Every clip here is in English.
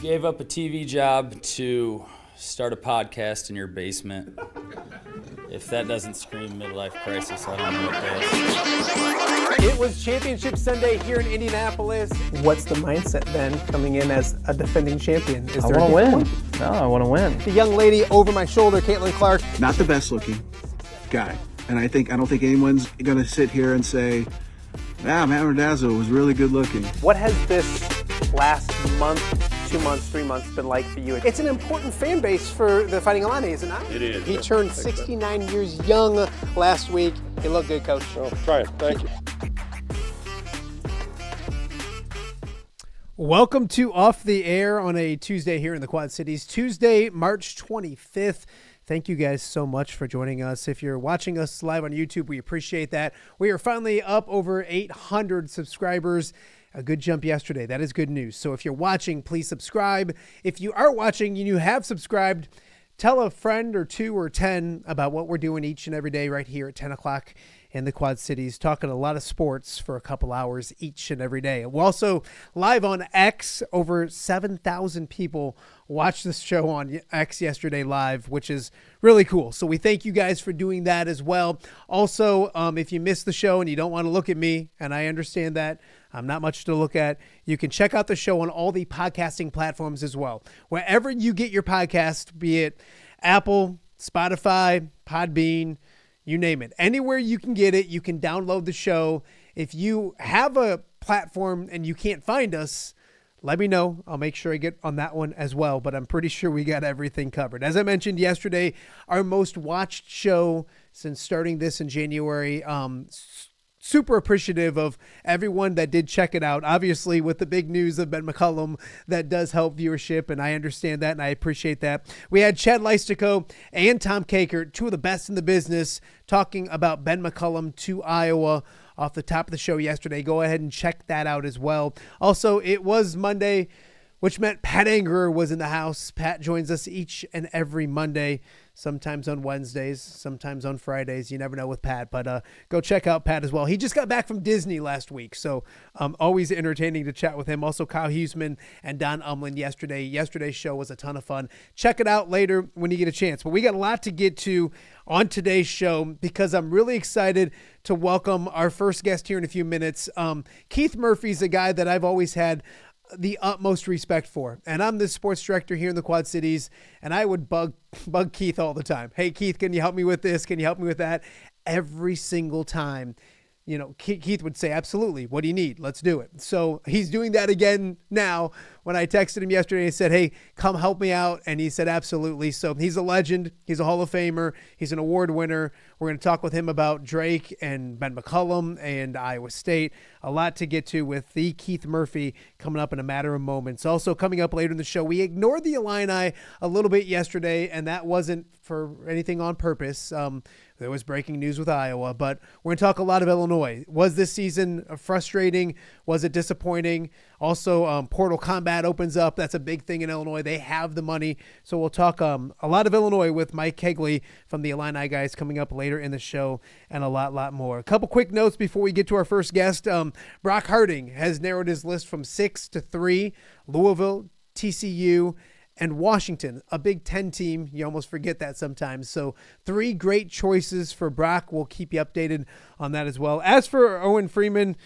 Gave up a TV job to start a podcast in your basement. If that doesn't scream midlife crisis, I don't know what does. It was Championship Sunday here in Indianapolis. What's the mindset then coming in as a defending champion? I want to win. No, I want to win. The young lady over my shoulder, Caitlin Clark. Not the best looking guy. And I don't think anyone's going to sit here and say, Matt Randazzo was really good looking. What has this last month, 2 months, 3 months been like for you? It's an important fan base for the Fighting Illini, is it not? It is. He turned 69 years young last week. He looked good, Coach. Oh, try it. Thank you. Welcome to Off the Air on a Tuesday here in the Quad Cities. Tuesday, March 25th. Thank you guys so much for joining us. If you're watching us live on YouTube, we appreciate that. We are finally up over 800 subscribers. A good jump yesterday. That is good news. So if you're watching, please subscribe. If you are watching and you have subscribed, tell a friend or two or 10 about what we're doing each and every day right here at 10 o'clock in the Quad Cities, talking a lot of sports for a couple hours each and every day. We're also live on X. Over 7,000 people watched this show on X yesterday live, which is really cool. So we thank you guys for doing that as well. Also, if you missed the show and you don't want to look at me, and I understand that, I'm not much to look at, you can check out the show on all the podcasting platforms as well. Wherever you get your podcast, be it Apple, Spotify, Podbean, you name it. Anywhere you can get it, you can download the show. If you have a platform and you can't find us, let me know. I'll make sure I get on that one as well, but I'm pretty sure we got everything covered. As I mentioned yesterday, our most watched show since starting this in January. Super appreciative of everyone that did check it out. Obviously, with the big news of Ben McCollum, that does help viewership, and I understand that, and I appreciate that. We had Chad Leistico and Tom Kakert, two of the best in the business, talking about Ben McCollum to Iowa off the top of the show yesterday. Go ahead and check that out as well. Also, it was Monday, which meant Pat Angerer was in the house. Pat joins us each and every Monday, sometimes on Wednesdays, sometimes on Fridays. You never know with Pat, but go check out Pat as well. He just got back from Disney last week, so always entertaining to chat with him. Also, Kyle Huseman and Don Umlin yesterday. Yesterday's show was a ton of fun. Check it out later when you get a chance. But we got a lot to get to on today's show because I'm really excited to welcome our first guest here in a few minutes. Keith Murphy's a guy that I've always had the utmost respect for. And I'm the sports director here in the Quad Cities, and I would bug Keith all the time. Hey, Keith, can you help me with this? Can you help me with that? Every single time, you know, Keith would say, absolutely. What do you need? Let's do it. So he's doing that again now. When I texted him yesterday and said, hey, come help me out. And he said, absolutely. So he's a legend. He's a Hall of Famer. He's an award winner. We're going to talk with him about Drake and Ben McCollum and Iowa State. A lot to get to with the Keith Murphy coming up in a matter of moments. Also coming up later in the show, we ignored the Illini a little bit yesterday, and that wasn't for anything on purpose. There was breaking news with Iowa, but we're going to talk a lot of Illinois. Was this season frustrating? Was it disappointing? Also, Portal Combat opens up. That's a big thing in Illinois. They have the money. So we'll talk a lot of Illinois with Mike Cagley from the Illini Guys coming up later in the show, and a lot more. A couple quick notes before we get to our first guest. Brock Harding has narrowed his list from 6 to 3. Louisville, TCU, and Washington, a Big Ten team. You almost forget that sometimes. So 3 great choices for Brock. We'll keep you updated on that as well. As for Owen Freeman,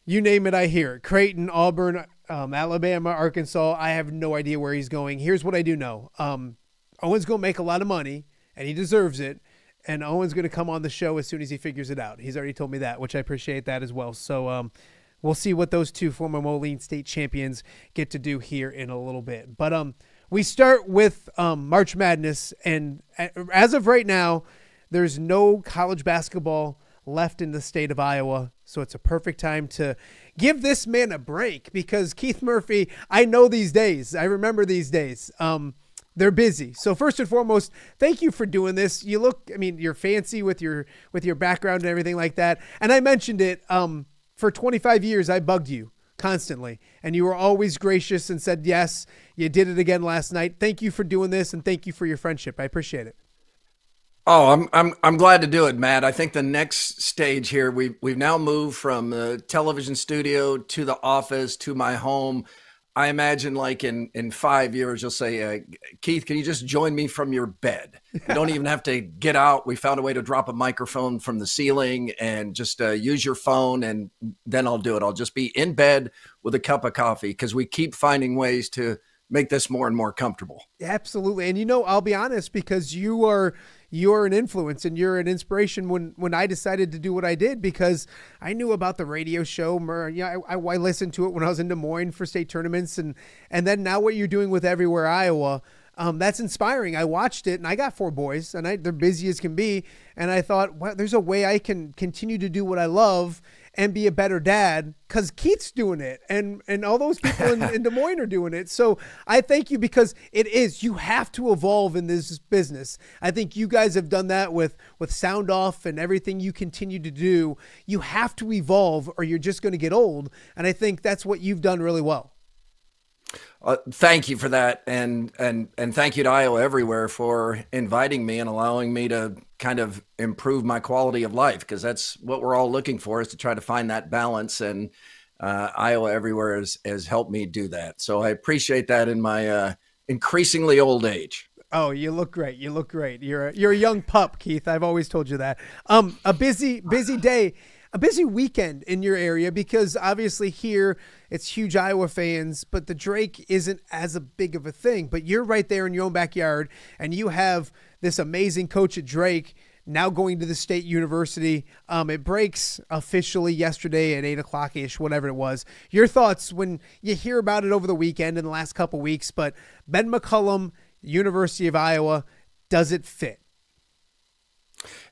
you name it, I hear it. Creighton, Auburn, Alabama, Arkansas. I have no idea where he's going. Here's what I do know. Owen's going to make a lot of money, and he deserves it. And Owen's going to come on the show as soon as he figures it out. He's already told me that, which I appreciate that as well. So we'll see what those two former Moline State champions get to do here in a little bit. But we start with March Madness. And as of right now, there's no college basketball left in the state of Iowa. So it's a perfect time to give this man a break because Keith Murphy, I know these days. I remember these days. They're busy. So first and foremost, thank you for doing this. You look, I mean, you're fancy with your background and everything like that. And I mentioned it, for 25 years, I bugged you constantly, and you were always gracious and said, yes, you did it again last night. Thank you for doing this. And thank you for your friendship. I appreciate it. Oh, I'm glad to do it, Matt. I think the next stage here, we've now moved from the television studio to the office to my home. I imagine like in 5 years, you'll say, Keith, can you just join me from your bed? You don't even have to get out. We found a way to drop a microphone from the ceiling and just use your phone, and then I'll do it. I'll just be in bed with a cup of coffee, because we keep finding ways to make this more and more comfortable. Absolutely. And I'll be honest, because you're an influence and you're an inspiration when I decided to do what I did, because I knew about the radio show. I listened to it when I was in Des Moines for state tournaments, and then now what you're doing with Everywhere Iowa, that's inspiring. I watched it, and I got 4 boys, and they're busy as can be. And I thought, well, there's a way I can continue to do what I love and be a better dad, because Keith's doing it, and all those people in Des Moines are doing it. So I thank you, because you have to evolve in this business. I think you guys have done that with Sound Off and everything you continue to do. You have to evolve, or you're just going to get old. And I think that's what you've done really well. Thank you for that. And thank you to Iowa Everywhere for inviting me and allowing me to kind of improve my quality of life, because that's what we're all looking for, is to try to find that balance. And Iowa Everywhere has helped me do that. So I appreciate that in my increasingly old age. Oh, you look great. You look great. You're a young pup, Keith. I've always told you that. A busy day. A busy weekend in your area, because obviously here it's huge Iowa fans, but the Drake isn't as a big of a thing. But you're right there in your own backyard, and you have this amazing coach at Drake now going to the state university. It breaks officially yesterday at 8:00-ish, whatever it was. Your thoughts when you hear about it over the weekend in the last couple weeks, but Ben McCollum, University of Iowa, does it fit?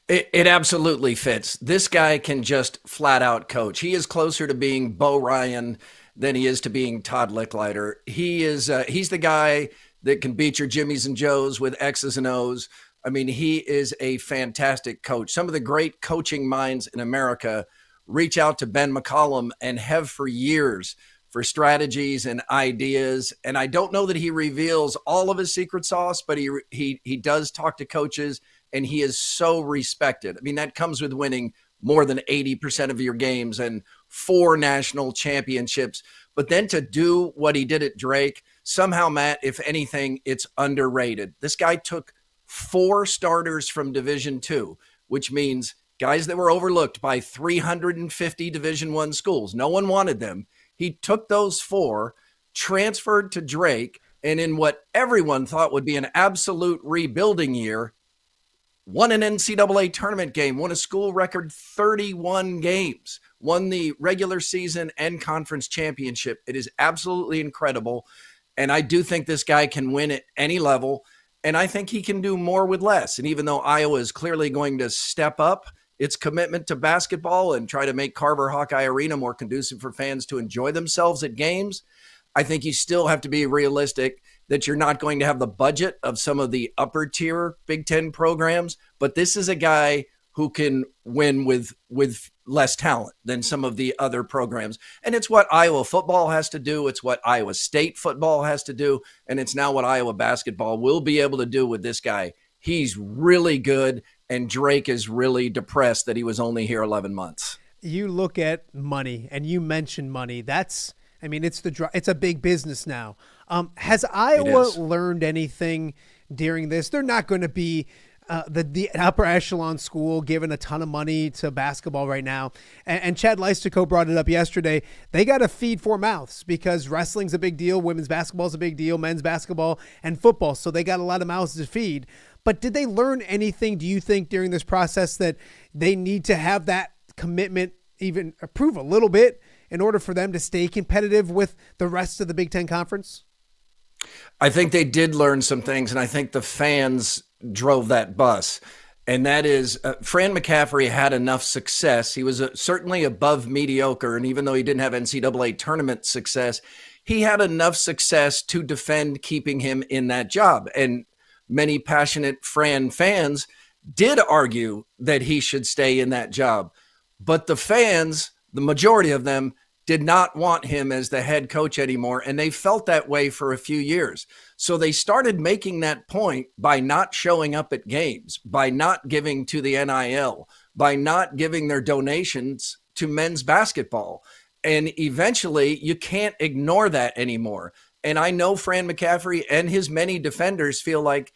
It absolutely fits. This guy can just flat out coach. He is closer to being Bo Ryan than he is to being Todd Licklider. He's the guy that can beat your Jimmies and Joes with X's and O's. I mean, he is a fantastic coach. Some of the great coaching minds in America reach out to Ben McCollum and have for years for strategies and ideas. And I don't know that he reveals all of his secret sauce, but he does talk to coaches, and he is so respected. I mean, that comes with winning more than 80% of your games and 4 national championships. But then to do what he did at Drake, somehow, Matt, if anything, it's underrated. This guy took 4 starters from Division II, which means guys that were overlooked by 350 Division I schools. No one wanted them. He took those 4, transferred to Drake, and in what everyone thought would be an absolute rebuilding year, won an NCAA tournament game, won a school record 31 games, won the regular season and conference championship. It is absolutely incredible. And I do think this guy can win at any level. And I think he can do more with less. And even though Iowa is clearly going to step up its commitment to basketball and try to make Carver Hawkeye Arena more conducive for fans to enjoy themselves at games, I think you still have to be realistic that you're not going to have the budget of some of the upper tier Big Ten programs, but this is a guy who can win with less talent than some of the other programs. And it's what Iowa football has to do. It's what Iowa State football has to do. And it's now what Iowa basketball will be able to do with this guy. He's really good, and Drake is really depressed that he was only here 11 months. You look at money, and you mentioned money. It's a big business now. Has Iowa learned anything during this? They're not going to be the upper echelon school giving a ton of money to basketball right now. And Chad Leistico brought it up yesterday. They got to feed 4 mouths, because wrestling's a big deal, women's basketball's a big deal, men's basketball and football. So they got a lot of mouths to feed. But did they learn anything, do you think, during this process that they need to have that commitment even improve a little bit in order for them to stay competitive with the rest of the Big Ten Conference? I think they did learn some things, and I think the fans drove that bus. And that is, Fran McCaffrey had enough success. He was certainly above mediocre, and even though he didn't have NCAA tournament success, he had enough success to defend keeping him in that job. And many passionate Fran fans did argue that he should stay in that job. But the fans, the majority of them, did not want him as the head coach anymore, and they felt that way for a few years. So they started making that point by not showing up at games, by not giving to the NIL, by not giving their donations to men's basketball. And eventually you can't ignore that anymore. And I know Fran McCaffrey and his many defenders feel like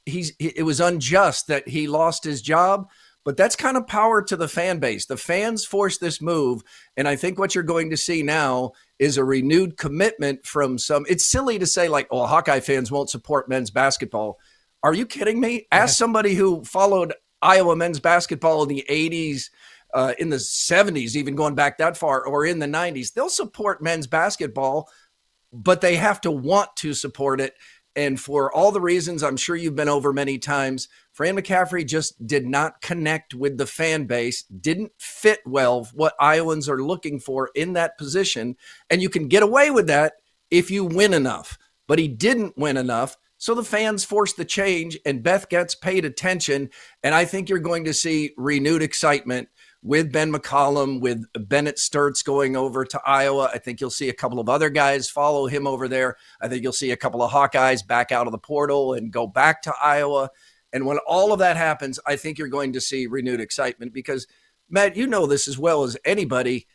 it was unjust that he lost his job, but that's kind of power to the fan base. The fans forced this move. And I think what you're going to see now is a renewed commitment from some. It's silly to say like, oh, Hawkeye fans won't support men's basketball. Are you kidding me? Yeah. Ask somebody who followed Iowa men's basketball in the 80s, in the 70s, even going back that far, or in the 90s. They'll support men's basketball, but they have to want to support it. And for all the reasons I'm sure you've been over many times, Fran McCaffrey just did not connect with the fan base, didn't fit well what Iowans are looking for in that position. And you can get away with that if you win enough. But he didn't win enough. So the fans forced the change, and Beth Getz paid attention. And I think you're going to see renewed excitement with Ben McCollum, with Bennett Sturts going over to Iowa. I think you'll see a couple of other guys follow him over there. I think you'll see a couple of Hawkeyes back out of the portal and go back to Iowa. And when all of that happens, I think you're going to see renewed excitement because, Matt, you know this as well as anybody.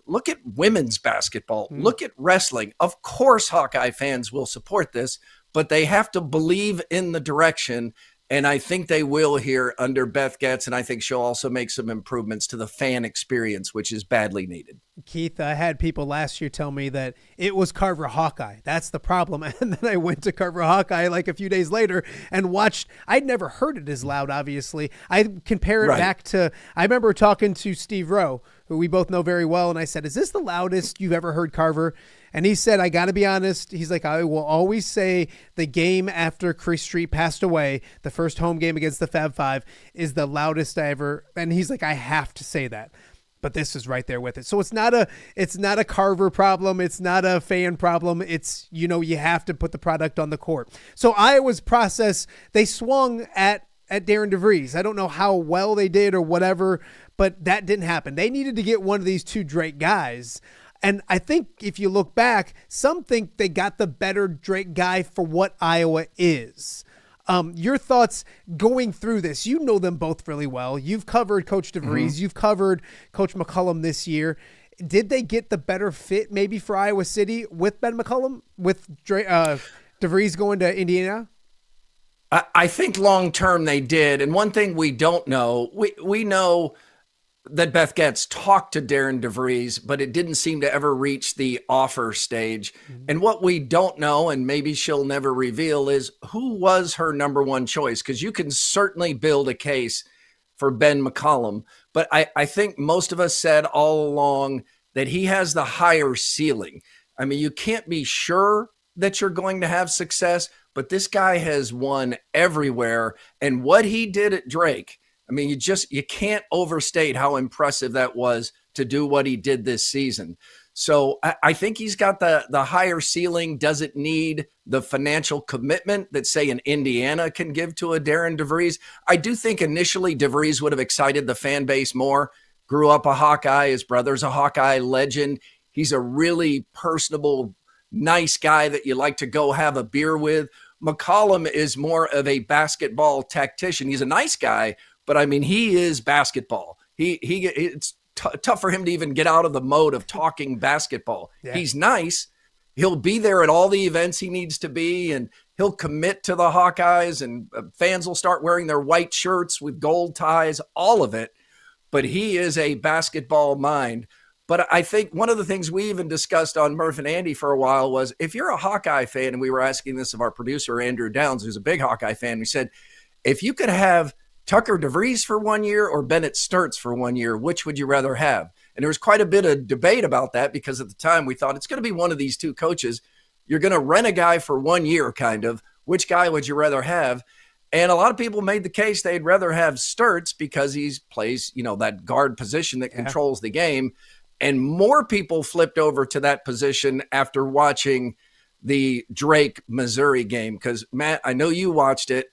Look at women's basketball. Look at wrestling. Of course, Hawkeye fans will support this, but they have to believe in the direction. And I think they will here under Beth Getz, and I think she'll also make some improvements to the fan experience, which is badly needed. Keith, I had people last year tell me that it was Carver Hawkeye. That's the problem. And then I went to Carver Hawkeye like a few days later and watched. I'd never heard it as loud, obviously. I compare it back to, I remember talking to Steve Rowe, who we both know very well, and I said, is this the loudest you've ever heard Carver? And he said, I got to be honest. He's like, I will always say the game after Chris Street passed away, the first home game against the Fab Five, is the loudest I ever. And he's like, I have to say that. But this is right there with it. So it's not a Carver problem. It's not a fan problem. It's, you have to put the product on the court. So Iowa's process, they swung at Darren DeVries. I don't know how well they did or whatever, but that didn't happen. They needed to get one of these two Drake guys. And I think if you look back, some think they got the better Drake guy for what Iowa is. Your thoughts going through this? You know them both really well. You've covered Coach DeVries. You've covered Coach McCollum this year. Did they get the better fit maybe for Iowa City with Ben McCollum, with DeVries going to Indiana? I think long-term they did. And one thing we don't know, we know that Beth Getz talked to Darren DeVries, but it didn't seem to ever reach the offer stage. And what we don't know, and maybe she'll never reveal, is who was her number one choice. Because you can certainly build a case for Ben McCollum, but I think most of us said all along that he has the higher ceiling. I mean, you can't be sure that you're going to have success, but this guy has won everywhere. And what he did at Drake, I mean, you can't overstate how impressive that was to do what he did this season. So I think he's got the higher ceiling. Doesn't need the financial commitment that, say, an Indiana can give to a Darren DeVries. I do think initially DeVries would have excited the fan base more. Grew up a Hawkeye. His brother's a Hawkeye legend. He's a really personable, nice guy that you like to go have a beer with. McCollum is more of a basketball tactician. He's a nice guy, but I mean, he is basketball. It's tough for him to even get out of the mode of talking basketball. Yeah. He's nice. He'll be there at all the events he needs to be, and he'll commit to the Hawkeyes, and fans will start wearing their white shirts with gold ties, all of it. But he is a basketball mind. But I think one of the things we even discussed on Murph and Andy for a while was, if you're a Hawkeye fan, and we were asking this of our producer, Andrew Downs, who's a big Hawkeye fan, we said, if you could have Tucker DeVries for 1 year or Bennett Sturts for 1 year, which would you rather have? And there was quite a bit of debate about that, because at the time we thought it's going to be one of these two coaches. You're going to rent a guy for 1 year, kind of. Which guy would you rather have? And a lot of people made the case they'd rather have Sturts because he plays, that guard position that controls the game. And more people flipped over to that position after watching the Drake Missouri game. Because, Matt, I know you watched it.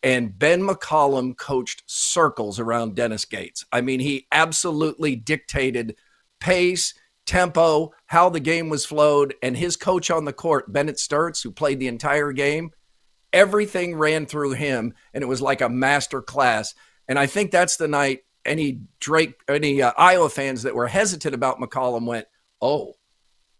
And Ben McCollum coached circles around Dennis Gates. I mean, he absolutely dictated pace, tempo, how the game was flowed. And his coach on the court, Bennett Sturts, who played the entire game, everything ran through him. And it was like a master class. And I think that's the night any Iowa fans that were hesitant about McCollum went, oh,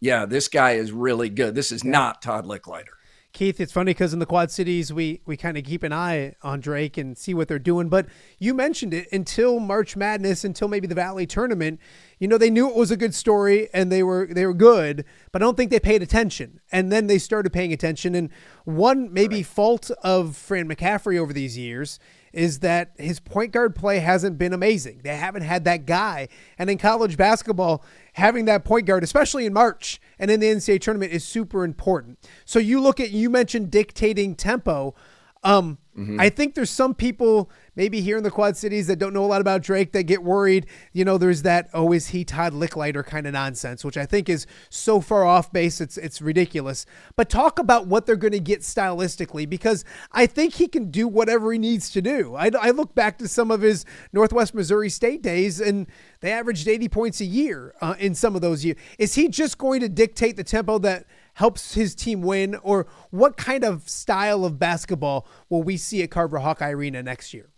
yeah, this guy is really good. This is not Todd Licklider. Keith, it's funny because in the Quad Cities, we kind of keep an eye on Drake and see what they're doing. But you mentioned it, until March Madness, until maybe the Valley Tournament, they knew it was a good story and they were good, but I don't think they paid attention. And then they started paying attention. And one maybe fault of Fran McCaffrey over these years is that his point guard play hasn't been amazing. They haven't had that guy. And in college basketball, having that point guard, especially in March and in the NCAA tournament, is super important. So you mentioned dictating tempo. I think there's some people maybe here in the Quad Cities that don't know a lot about Drake that get worried. There's that, oh, is he Todd Licklider kind of nonsense, which I think is so far off base, it's ridiculous. But talk about what they're going to get stylistically, because I think he can do whatever he needs to do. I look back to some of his Northwest Missouri State days, and they averaged 80 points a year in some of those years. Is he just going to dictate the tempo that helps his team win, or what kind of style of basketball will we see at Carver Hawkeye Arena next year?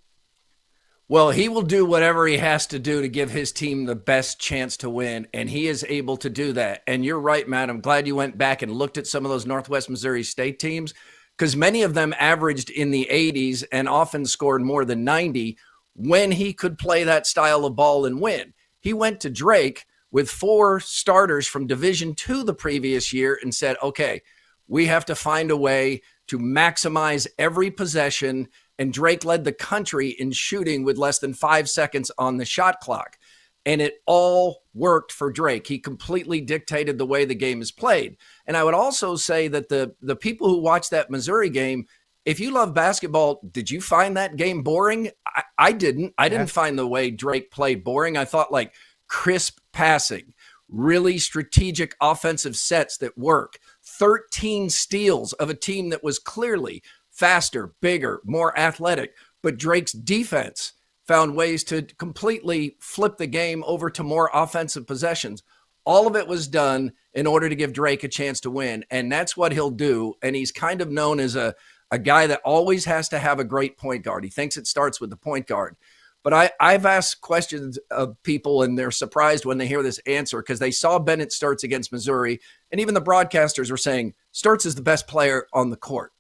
Well, he will do whatever he has to do to give his team the best chance to win, and he is able to do that. And you're right, Matt. I'm glad you went back and looked at some of those Northwest Missouri State teams, because many of them averaged in the 80s and often scored more than 90 when he could play that style of ball and win. He went to Drake with 4 starters from Division II the previous year and said, okay, we have to find a way to maximize every possession. And Drake led the country in shooting with less than 5 seconds on the shot clock. And it all worked for Drake. He completely dictated the way the game is played. And I would also say that the people who watched that Missouri game, if you love basketball, did you find that game boring? I didn't. I didn't find the way Drake played boring. I thought like crisp passing, really strategic offensive sets that work, 13 steals of a team that was clearly faster, bigger, more athletic. But Drake's defense found ways to completely flip the game over to more offensive possessions. All of it was done in order to give Drake a chance to win. And that's what he'll do. And he's kind of known as a guy that always has to have a great point guard. He thinks it starts with the point guard. But I've asked questions of people, and they're surprised when they hear this answer because they saw Bennett Sturtz against Missouri, and even the broadcasters were saying Sturtz is the best player on the court.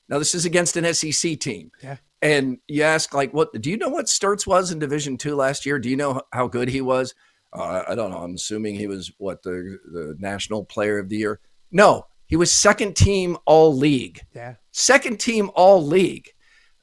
Now, this is against an SEC team. Yeah. And you ask, like, do you know what Sturtz was in Division II last year? Do you know how good he was? I don't know. I'm assuming he was, the National Player of the Year? No, he was second team all-league. Yeah. Second team all-league.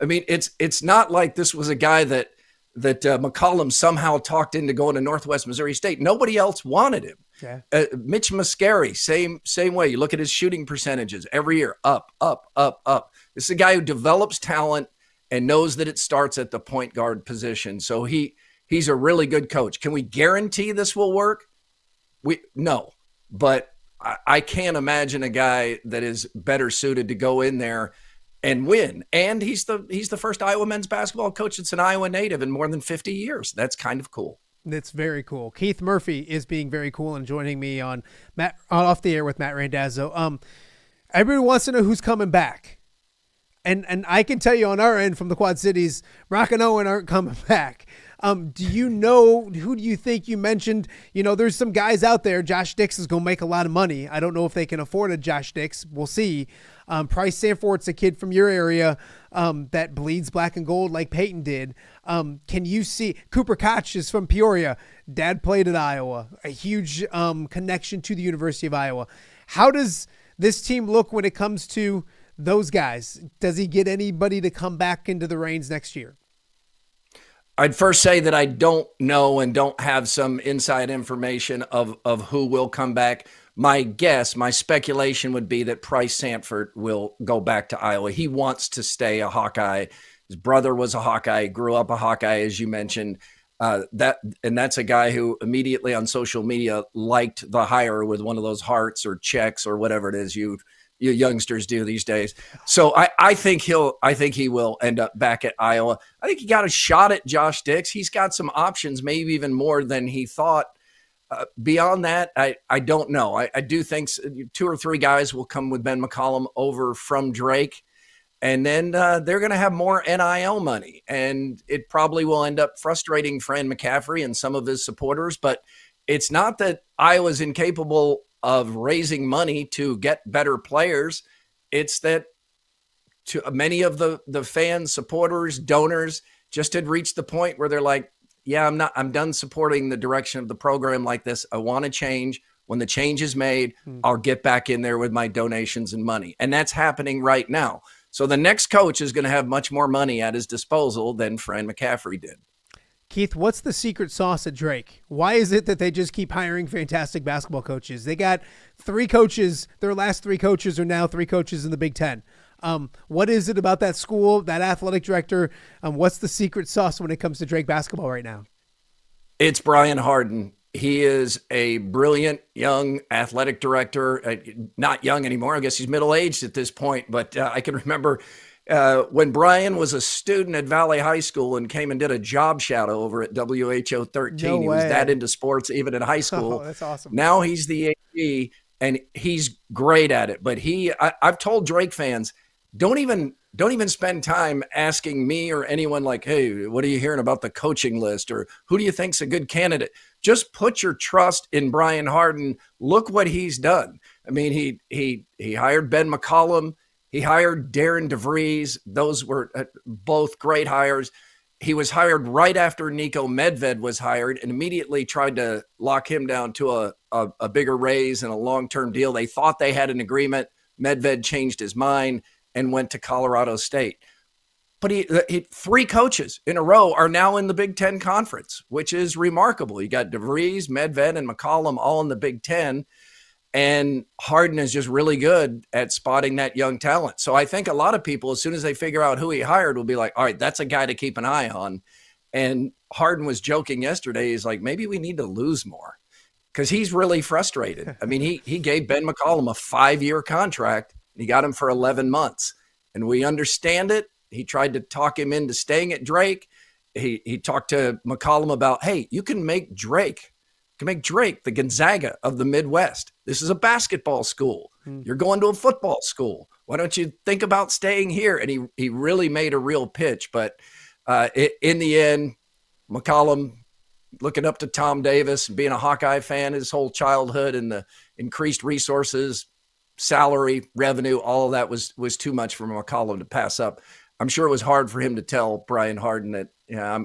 I mean, it's not like this was a guy that McCollum somehow talked into going to Northwest Missouri State. Nobody else wanted him. Yeah. Mitch Muscari, same way. You look at his shooting percentages every year, up, up, up, up. This is a guy who develops talent and knows that it starts at the point guard position. So he's a really good coach. Can we guarantee this will work? No, but I can't imagine a guy that is better suited to go in there and win. And he's the first Iowa men's basketball coach that's an Iowa native in more than 50 years. That's kind of cool. That's very cool. Keith Murphy is being very cool and joining me on Off the Air with Matt Randazzo. Everyone wants to know who's coming back. And I can tell you on our end from the Quad Cities, Brock and Owen aren't coming back. Do you know, who do you think you mentioned? There's some guys out there. Josh Dix is going to make a lot of money. I don't know if they can afford a Josh Dix. We'll see. Price Sanfort's a kid from your area that bleeds black and gold like Peyton did. Can you see Cooper Koch is from Peoria. Dad played at Iowa, a huge connection to the University of Iowa. How does this team look when it comes to those guys? Does he get anybody to come back into the reins next year? I'd first say that I don't know and don't have some inside information of who will come back. My guess, my speculation would be that Price Sanford will go back to Iowa. He wants to stay a Hawkeye. His brother was a Hawkeye, grew up a Hawkeye, as you mentioned. That's a guy who immediately on social media liked the hire with one of those hearts or checks or whatever it is you youngsters do these days. So I think he will end up back at Iowa. I think he got a shot at Josh Dix. He's got some options, maybe even more than he thought. Beyond that, I don't know. I do think 2 or 3 guys will come with Ben McCollum over from Drake, and then they're going to have more NIL money, and it probably will end up frustrating Fran McCaffrey and some of his supporters, but it's not that Iowa's incapable of raising money to get better players. It's that to many of the fans, supporters, donors just had reached the point where they're like, yeah, I'm done supporting the direction of the program like this. I want to change. When the change is made, I'll get back in there with my donations and money. And that's happening right now. So the next coach is going to have much more money at his disposal than Fran McCaffrey did. Keith, what's the secret sauce at Drake? Why is it that they just keep hiring fantastic basketball coaches? They got 3 coaches. Their last 3 coaches are now 3 coaches in the Big Ten. What is it about that school, that athletic director? What's the secret sauce when it comes to Drake basketball right now? It's Brian Harden. He is a brilliant young athletic director, not young anymore. I guess he's middle-aged at this point, but I can remember when Brian was a student at Valley High School and came and did a job shadow over at WHO 13. No he was that into sports even in high school. Oh, that's awesome. Now he's the AD, and he's great at it. But I've told Drake fans, don't even spend time asking me or anyone like, hey, what are you hearing about the coaching list? Or who do you think's a good candidate? Just put your trust in Brian Harden. Look what he's done. I mean, he hired Ben McCollum. He hired Darren DeVries. Those were both great hires. He was hired right after Nico Medved was hired and immediately tried to lock him down to a bigger raise and a long-term deal. They thought they had an agreement. Medved changed his mind and went to Colorado State. But he 3 coaches in a row are now in the Big Ten Conference, which is remarkable. You got DeVries, Medved, and McCollum all in the Big Ten. And Harden is just really good at spotting that young talent. So I think a lot of people, as soon as they figure out who he hired, will be like, all right, that's a guy to keep an eye on. And Harden was joking yesterday. He's like, maybe we need to lose more because he's really frustrated. I mean, he gave Ben McCollum a 5-year contract. He got him for 11 months. And we understand it. He tried to talk him into staying at Drake. He talked to McCollum about, hey, you can make Drake the Gonzaga of the Midwest. This is a basketball school. You're going to a football school. Why don't you think about staying here? And he really made a real pitch. But in the end, McCollum, looking up to Tom Davis, being a Hawkeye fan his whole childhood, and the increased resources, salary, revenue, all of that was too much for McCollum to pass up. I'm sure it was hard for him to tell Brian Harden that,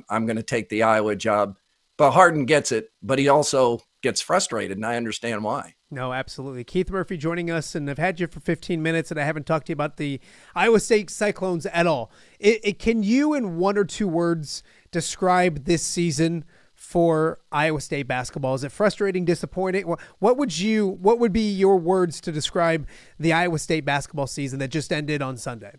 I'm going to take the Iowa job. But Harden gets it, but he also gets frustrated, and I understand why. No, absolutely. Keith Murphy joining us, and I've had you for 15 minutes, and I haven't talked to you about the Iowa State Cyclones at all. Can you, in 1 or 2 words, describe this season for Iowa State basketball? Is it frustrating, disappointing? What would be your words to describe the Iowa State basketball season that just ended on Sunday?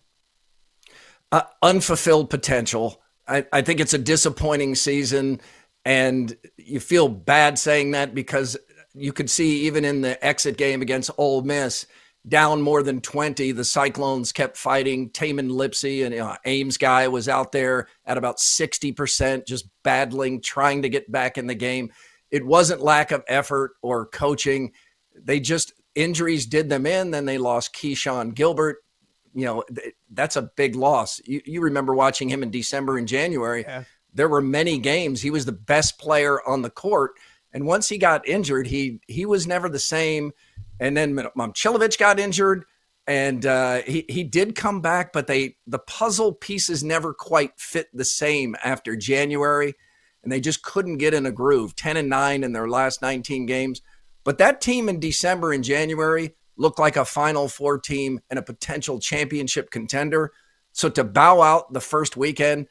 Unfulfilled potential. I think it's a disappointing season, and you feel bad saying that because you could see even in the exit game against Ole Miss, down more than 20, the Cyclones kept fighting. Taman Lipsey and Ames guy was out there at about 60%, just battling, trying to get back in the game. It wasn't lack of effort or coaching. Injuries did them in. Then they lost Keyshawn Gilbert. That's a big loss. You remember watching him in December and January. Yeah. There were many games. He was the best player on the court. And once he got injured, he was never the same. And then Momcilovic got injured, and he did come back, but the puzzle pieces never quite fit the same after January, and they just couldn't get in a groove. 10-9 in their last 19 games. But that team in December and January looked like a Final Four team and a potential championship contender. So to bow out the first weekend,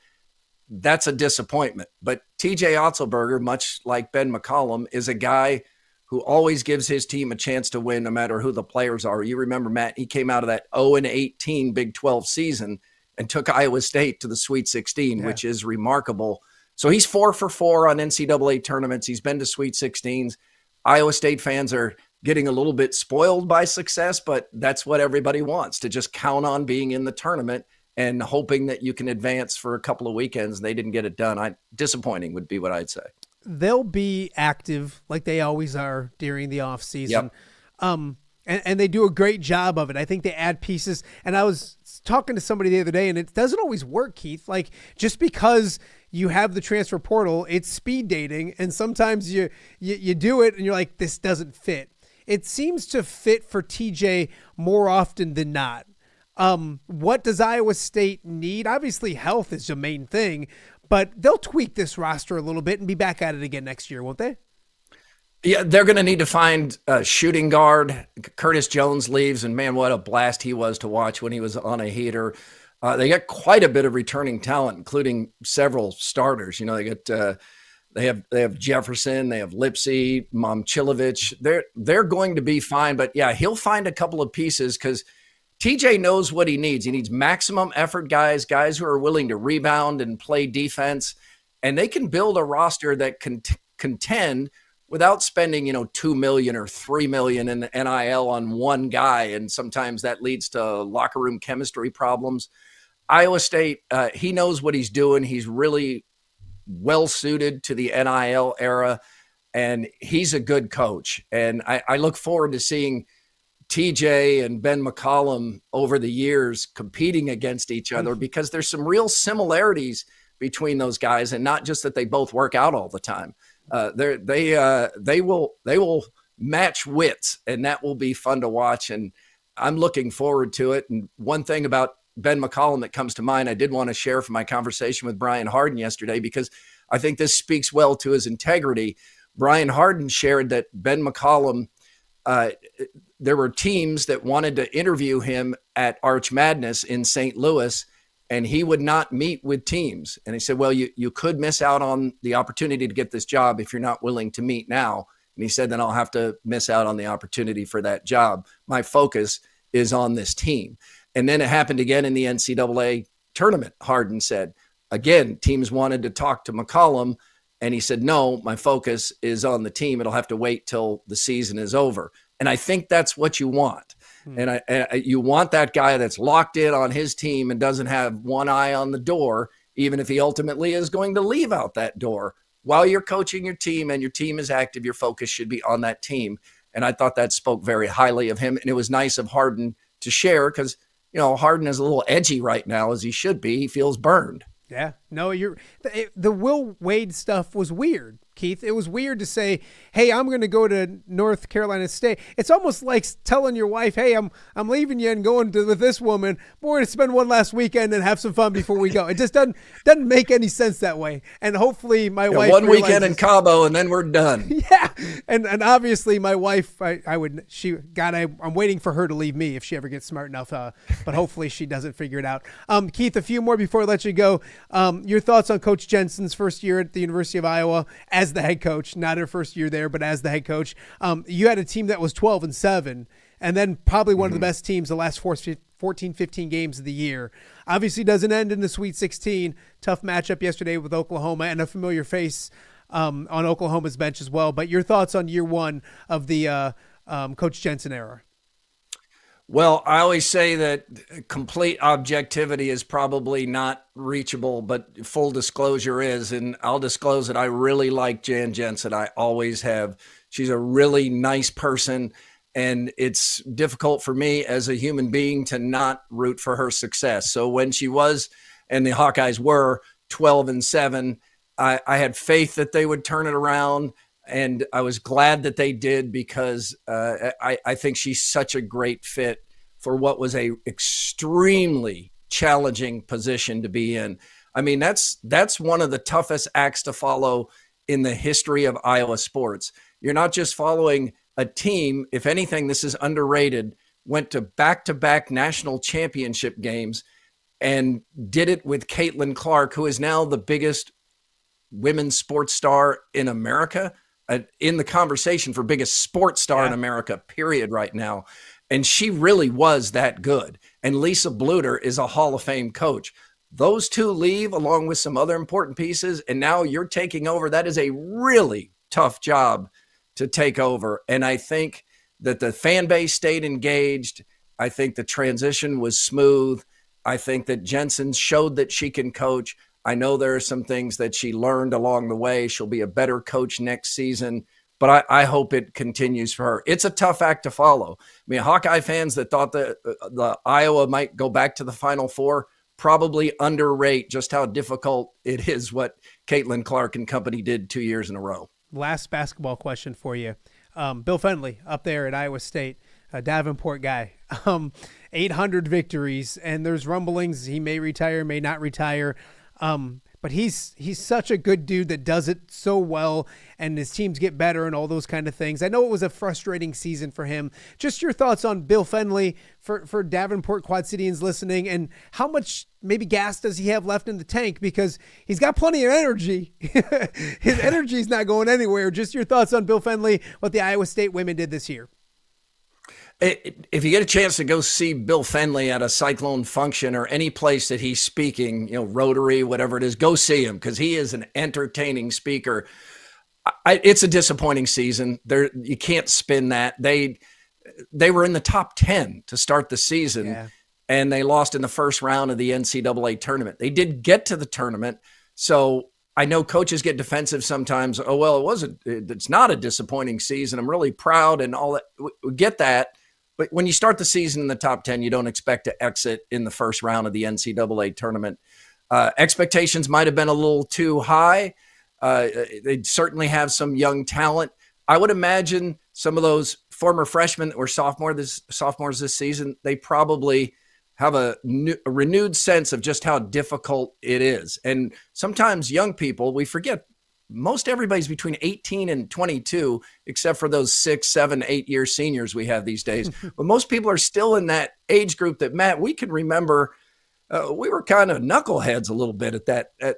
that's a disappointment. But TJ Otzelberger, much like Ben McCollum, is a guy who always gives his team a chance to win no matter who the players are. You remember, Matt, he came out of that 0-18 Big 12 season and took Iowa State to the Sweet 16, which is remarkable. So he's 4 for 4 on NCAA tournaments. He's been to Sweet 16s. Iowa State fans are getting a little bit spoiled by success, but that's what everybody wants, to just count on being in the tournament and hoping that you can advance for a couple of weekends. They didn't get it done. Disappointing would be what I'd say. They'll be active like they always are during the off season. Yep. And they do a great job of it. I think they add pieces. And I was talking to somebody the other day, and it doesn't always work, Keith. Like, just because you have the transfer portal, it's speed dating. And sometimes you do it and you're like, this doesn't fit. It seems to fit for TJ more often than not. What does Iowa State need? Obviously health is the main thing, but they'll tweak this roster a little bit and be back at it again next year, won't they? Yeah, they're going to need to find a shooting guard. Curtis Jones leaves, and man, what a blast he was to watch when he was on a heater. They got quite a bit of returning talent, including several starters. You know, they have Jefferson, they have Lipsy, Momcilovic. They're going to be fine, but yeah, he'll find a couple of pieces because TJ knows what he needs. He needs maximum effort guys who are willing to rebound and play defense, and they can build a roster that can contend without spending, $2 million or $3 million in NIL on one guy. And sometimes that leads to locker room chemistry problems. Iowa State, he knows what he's doing. He's really well suited to the NIL era, and he's a good coach. And I look forward to seeing TJ and Ben McCollum over the years competing against each other because there's some real similarities between those guys, and not just that they both work out all the time. They will match wits, and that will be fun to watch. And I'm looking forward to it. And one thing about Ben McCollum that comes to mind, I did want to share from my conversation with Brian Harden yesterday, because I think this speaks well to his integrity. Brian Harden shared that Ben McCollum, there were teams that wanted to interview him at Arch Madness in St. Louis, and he would not meet with teams. And he said, well, you could miss out on the opportunity to get this job if you're not willing to meet now. And he said, then I'll have to miss out on the opportunity for that job. My focus is on this team. And then it happened again in the NCAA tournament, Harden said. Again, teams wanted to talk to McCollum, and he said, no, my focus is on the team. It'll have to wait till the season is over. And I think that's what you want. And you want that guy that's locked in on his team and doesn't have one eye on the door, even if he ultimately is going to leave out that door. While you're coaching your team and your team is active, your focus should be on that team. And I thought that spoke very highly of him. And it was nice of Harden to share because, Harden is a little edgy right now, as he should be. He feels burned. Yeah, no, the Will Wade stuff was weird, Keith. It was weird to say, hey, I'm going to go to North Carolina State. It's almost like telling your wife, hey, I'm leaving you and going with this woman. We're going to spend one last weekend and have some fun before we go. It just doesn't make any sense that way. And hopefully my wife one weekend in Cabo and then we're done. Yeah. And obviously my wife, I'm waiting for her to leave me if she ever gets smart enough. But hopefully she doesn't figure it out. Keith, a few more before I let you go. Your thoughts on Coach Jenson's first year at the University of Iowa as the head coach, not her first year there, but as the head coach. You had a team that was 12-7, and then probably one of the best teams the last 14, 15 games of the year. Obviously doesn't end in the Sweet 16. Tough matchup yesterday with Oklahoma and a familiar face on Oklahoma's bench as well. But your thoughts on year one of the Coach Jenson era? Well, I always say that complete objectivity is probably not reachable, but full disclosure is, and I'll disclose that I really like Jan Jenson. I always have. She's a really nice person, and it's difficult for me as a human being to not root for her success. So when she was, and the Hawkeyes were 12-7, I had faith that they would turn it around. And I was glad that they did because I think she's such a great fit for what was a extremely challenging position to be in. I mean, that's one of the toughest acts to follow in the history of Iowa sports. You're not just following a team. If anything, this is underrated, went to back-to-back national championship games and did it with Caitlin Clark, who is now the biggest women's sports star in America, in the conversation for biggest sports star in America, period, right now. And she really was that good. And Lisa Bluter is a Hall of Fame coach. Those two leave along with some other important pieces, and now you're taking over. That is a really tough job to take over. And I think that the fan base stayed engaged. I think the transition was smooth. I think that Jensen showed that she can coach. I know there are some things that she learned along the way. She'll be a better coach next season, but I hope it continues for her. It's a tough act to follow. I mean, Hawkeye fans that thought that the Iowa might go back to the Final Four probably underrate just how difficult it is what Caitlin Clark and company did 2 years in a row. Last basketball question for you. Bill Fenley up there at Iowa State, a Davenport guy, 800 victories, and there's rumblings he may retire, may not retire. But he's such a good dude that does it so well, and his teams get better and all those kind of things. I know it was a frustrating season for him. Just your thoughts on Bill Fenley for Davenport Quad Cityans listening, and how much maybe gas does he have left in the tank, because he's got plenty of energy. His energy's not going anywhere. Just your thoughts on Bill Fenley, what the Iowa State women did this year. If you get a chance to go see Bill Fenley at a Cyclone function or any place that he's speaking, Rotary, whatever it is, go see him, because he is an entertaining speaker. It's a disappointing season. You can't spin that. They were in the top 10 to start the season, and they lost in the first round of the NCAA tournament. They did get to the tournament, so I know coaches get defensive sometimes. Oh, well, it's not a disappointing season. I'm really proud and all that. We get that. But when you start the season in the top 10, you don't expect to exit in the first round of the NCAA tournament. Expectations might have been a little too high. They certainly have some young talent. I would imagine some of those former freshmen that were sophomores this season, they probably have a renewed sense of just how difficult it is. And sometimes young people, we forget, most everybody's between 18 and 22, except for those 6, 7, 8-year seniors we have these days. But most people are still in that age group that, Matt, we can remember. We were kind of knuckleheads a little bit at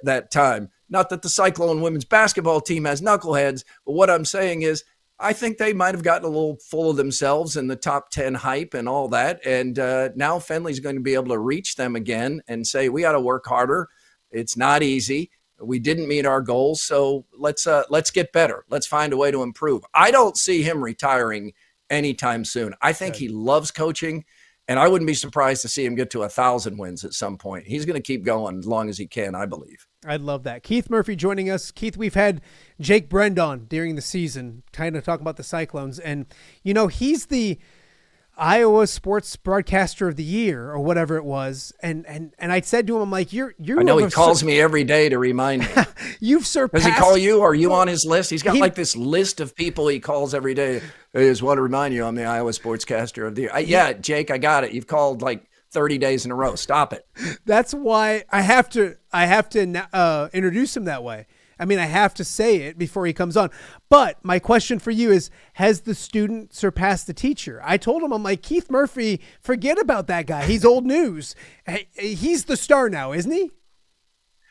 that time. Not that the Cyclone women's basketball team has knuckleheads, but what I'm saying is I think they might have gotten a little full of themselves in the top 10 hype and all that. And now Fenley's going to be able to reach them again and say, we got to work harder. It's not easy. We didn't meet our goals, so let's get better. Let's find a way to improve. I don't see him retiring anytime soon. I think he loves coaching, and I wouldn't be surprised to see him get to 1,000 wins at some point. He's going to keep going as long as he can, I believe. I'd love that. Keith Murphy joining us. Keith, we've had Jake Brend on during the season, kind of talking about the Cyclones, and he's the Iowa Sports Broadcaster of the Year or whatever it was. And I said to him, I'm like, I know he calls me every day to remind me. You've surpassed. Does he call you? Are you on his list? He's got like this list of people he calls every day. I just want to remind you, I'm the Iowa Sportscaster of the Year. Yeah, Jake, I got it. You've called like 30 days in a row. Stop it. That's why I have to introduce him that way. I mean, I have to say it before he comes on. But my question for you is, has the student surpassed the teacher? I told him, I'm like, Keith Murphy, forget about that guy. He's old news. He's the star now, isn't he?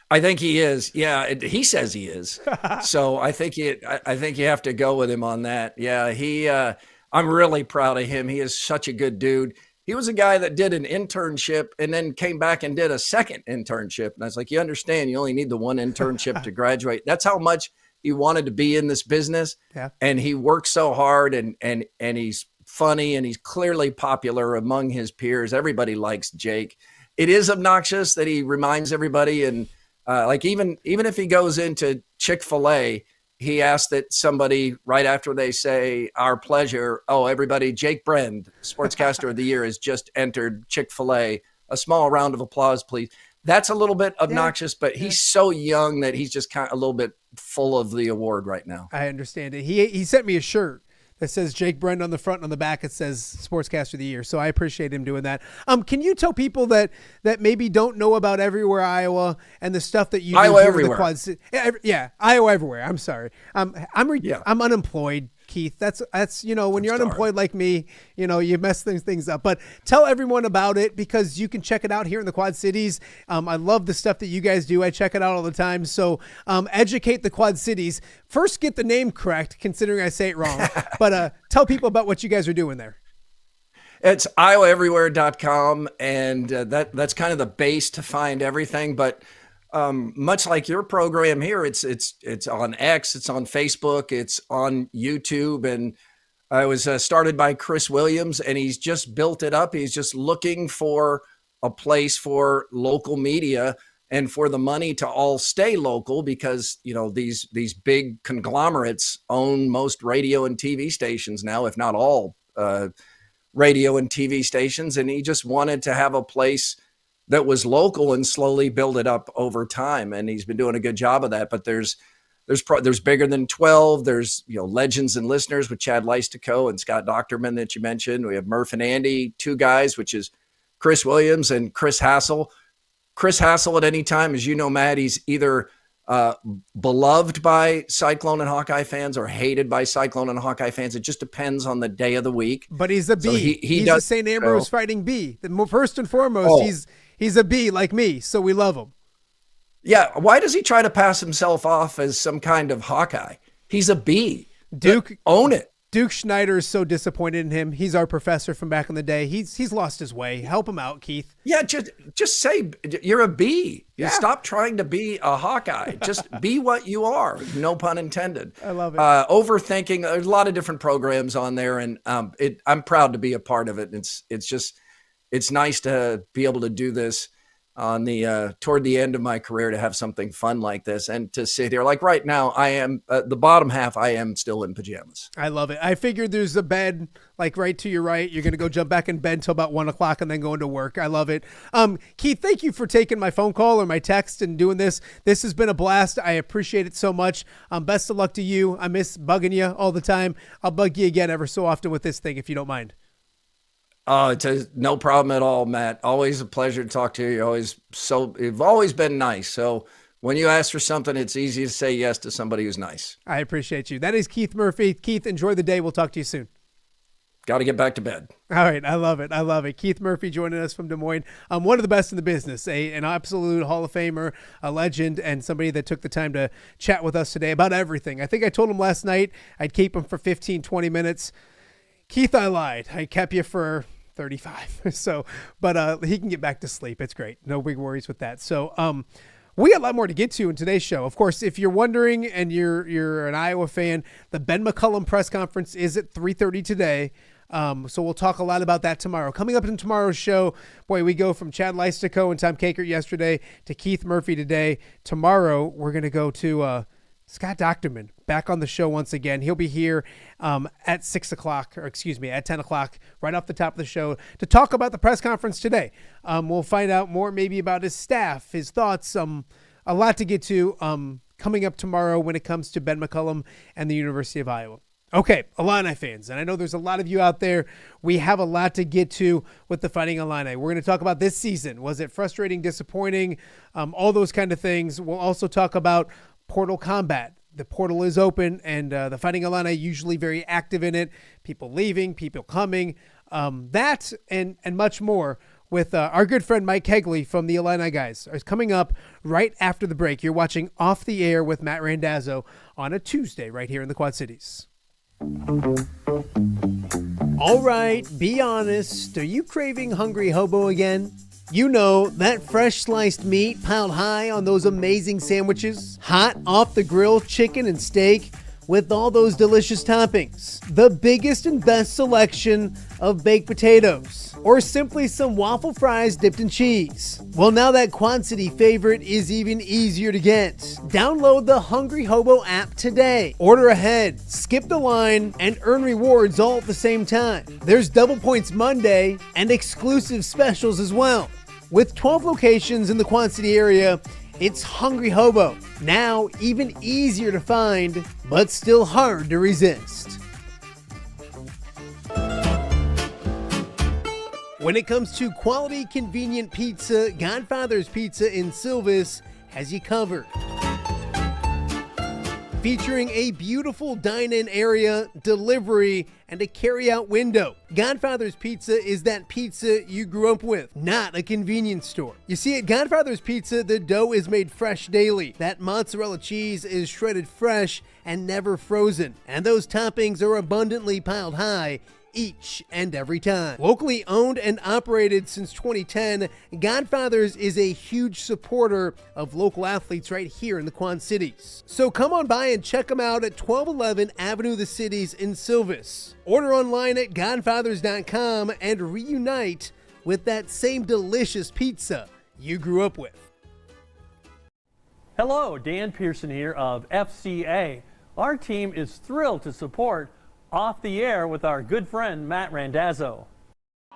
I think he is. Yeah, he says he is. So I think you have to go with him on that. Yeah, I'm really proud of him. He is such a good dude. He was a guy that did an internship and then came back and did a second internship. And I was like, you understand, you only need the one internship to graduate. That's how much he wanted to be in this business. Yeah. And he worked so hard and he's funny and he's clearly popular among his peers. Everybody likes Jake. It is obnoxious that he reminds everybody. And like even if he goes into Chick-fil-A, he asked that somebody right after they say our pleasure. Oh, everybody, Jake Brend, Sportscaster of the Year, has just entered Chick-fil-A. A small round of applause, please. That's a little bit obnoxious, but he's so young that he's just kind of a little bit full of the award right now. I understand it. He sent me a shirt that says Jake Brend on the front, and on the back it says Sportscaster of the Year. So I appreciate him doing that. Can you tell people that maybe don't know about Everywhere Iowa and the stuff that you do Iowa here Everywhere? In the Quad, yeah, Iowa Everywhere. I'm sorry. I'm unemployed, Keith. That's when you're unemployed like me, you mess things up. But tell everyone about it, because you can check it out here in the Quad Cities. I love the stuff that you guys do. I check it out all the time. So educate the Quad Cities. First, get the name correct, considering I say it wrong. But tell people about what you guys are doing there. It's iowaeverywhere.com, and that's kind of the base to find everything. But much like your program here, it's on X, it's on Facebook, it's on YouTube, and it was started by Chris Williams, and he's just built it up. He's just looking for a place for local media and for the money to all stay local, because these big conglomerates own most radio and TV stations now, if not all radio and TV stations, and he just wanted to have a place that was local and slowly build it up over time. And he's been doing a good job of that. But there's bigger than 12. There's, legends and listeners with Chad Leistico and Scott Docterman that you mentioned. We have Murph and Andy, two guys, which is Chris Williams and Chris Hassel. Chris Hassel at any time, as you know, Matt, he's either beloved by Cyclone and Hawkeye fans or hated by Cyclone and Hawkeye fans. It just depends on the day of the week. But he's a B. So he's a St. Ambrose fighting B. First and foremost, he's a B like me, so we love him. Yeah, why does he try to pass himself off as some kind of Hawkeye? He's a B. Duke, own it. Duke Schneider is so disappointed in him. He's our professor from back in the day. He's lost his way. Help him out, Keith. Yeah, just say you're a B. You stop trying to be a Hawkeye. Just be what you are. No pun intended. I love it. Overthinking. There's a lot of different programs on there, and I'm proud to be a part of it. It's nice to be able to do this on the toward the end of my career, to have something fun like this and to sit here. Like right now, I am the bottom half. I am still in pajamas. I love it. I figured there's a bed like right to your right. You're going to go jump back in bed till about 1 o'clock and then go into work. I love it. Keith, thank you for taking my phone call or my text and doing this. This has been a blast. I appreciate it so much. Best of luck to you. I miss bugging you all the time. I'll bug you again ever so often with this thing, if you don't mind. Oh, it's no problem at all, Matt. Always a pleasure to talk to you. You've always been nice. So when you ask for something, it's easy to say yes to somebody who's nice. I appreciate you. That is Keith Murphy. Keith, enjoy the day. We'll talk to you soon. Got to get back to bed. All right. I love it. I love it. Keith Murphy joining us from Des Moines. One of the best in the business, an absolute Hall of Famer, a legend, and somebody that took the time to chat with us today about everything. I think I told him last night I'd keep him for 15, 20 minutes. Keith, I lied. I kept you for 35. But he can get back to sleep. It's great. No big worries with that. So, we got a lot more to get to in today's show. Of course, if you're wondering and you're an Iowa fan, the Ben McCollum press conference is at 3:30 today. So we'll talk a lot about that tomorrow. Coming up in tomorrow's show, boy, we go from Chad Leistico and Tom Kakert yesterday to Keith Murphy today. Tomorrow, we're going to go to Scott Docterman back on the show once again. He'll be here at 10 o'clock, right off the top of the show to talk about the press conference today. We'll find out more maybe about his staff, his thoughts, a lot to get to coming up tomorrow when it comes to Ben McCollum and the University of Iowa. Okay, Illini fans, and I know there's a lot of you out there. We have a lot to get to with the Fighting Illini. We're going to talk about this season. Was it frustrating, disappointing, all those kind of things. We'll also talk about portal combat. The portal is open, and the Fighting Illini usually very active in it. People leaving, people coming, that and much more with our good friend Mike Cagley from the Illini Guys is coming up right after the break. You're watching Off the Air with Matt Randazzo on a Tuesday right here in the Quad Cities. All right, be honest. Are you craving Hungry Hobo again? You know, that fresh sliced meat piled high on those amazing sandwiches, hot off the grill chicken and steak with all those delicious toppings, the biggest and best selection of baked potatoes, or simply some waffle fries dipped in cheese. Well, now that Quad City favorite is even easier to get. Download the Hungry Hobo app today. Order ahead, skip the line, and earn rewards all at the same time. There's Double Points Monday and exclusive specials as well. With 12 locations in the Quad City area, it's Hungry Hobo. Now even easier to find, but still hard to resist. When it comes to quality, convenient pizza, Godfather's Pizza in Silvis has you covered. Featuring a beautiful dine-in area, delivery, and a carry-out window. Godfather's Pizza is that pizza you grew up with, not a convenience store. You see, at Godfather's Pizza, the dough is made fresh daily. That mozzarella cheese is shredded fresh and never frozen. And those toppings are abundantly piled high each and every time. Locally owned and operated since 2010, Godfather's is a huge supporter of local athletes right here in the Quad Cities. So come on by and check them out at 1211 Avenue of the Cities in Silvis. Order online at godfathers.com and reunite with that same delicious pizza you grew up with. Hello, Dan Pearson here of FCA. Our team is thrilled to support Off the Air with our good friend Matt Randazzo.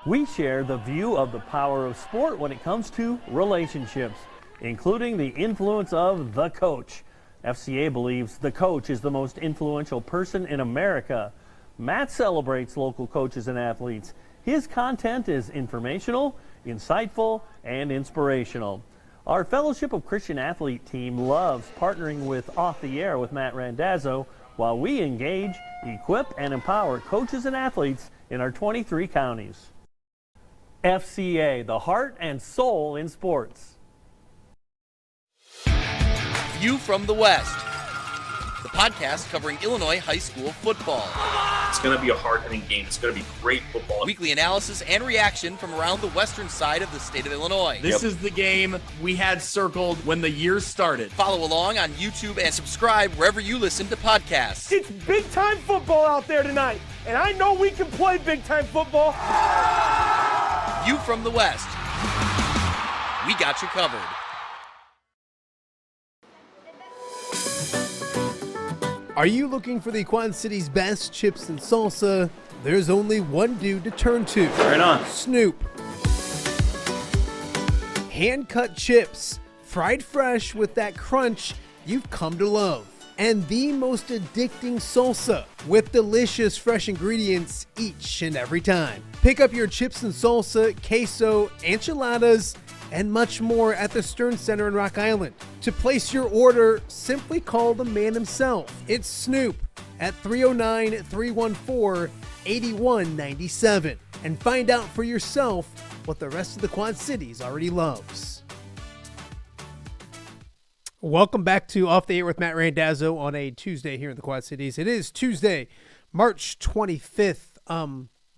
We share the view of the power of sport when it comes to relationships, including the influence of the coach. FCA believes the coach is the most influential person in America. Matt celebrates local coaches and athletes. His content is informational, insightful, and inspirational. Our Fellowship of Christian Athlete team loves partnering with Off the Air with Matt Randazzo while we engage, equip, and empower coaches and athletes in our 23 counties. FCA, the heart and soul in sports. View from the West, the podcast covering Illinois high school football. It's going to be a hard-hitting game. It's going to be great football. Weekly analysis and reaction from around the western side of the state of Illinois. This is the game we had circled when the year started. Follow along on YouTube and subscribe wherever you listen to podcasts. It's big-time football out there tonight, and I know we can play big-time football. View from the West. We got you covered. Are you looking for the Quad City's best chips and salsa? There's only one dude to turn to. Right on. Snoop. Hand-cut chips, fried fresh with that crunch you've come to love. And the most addicting salsa with delicious fresh ingredients each and every time. Pick up your chips and salsa, queso, enchiladas, and much more at the Stern Center in Rock Island. To place your order, simply call the man himself. It's Snoop at 309-314-8197 and find out for yourself what the rest of the Quad Cities already loves. Welcome back to Off the Air with Matt Randazzo on a Tuesday here in the Quad Cities. It is Tuesday, March 25th.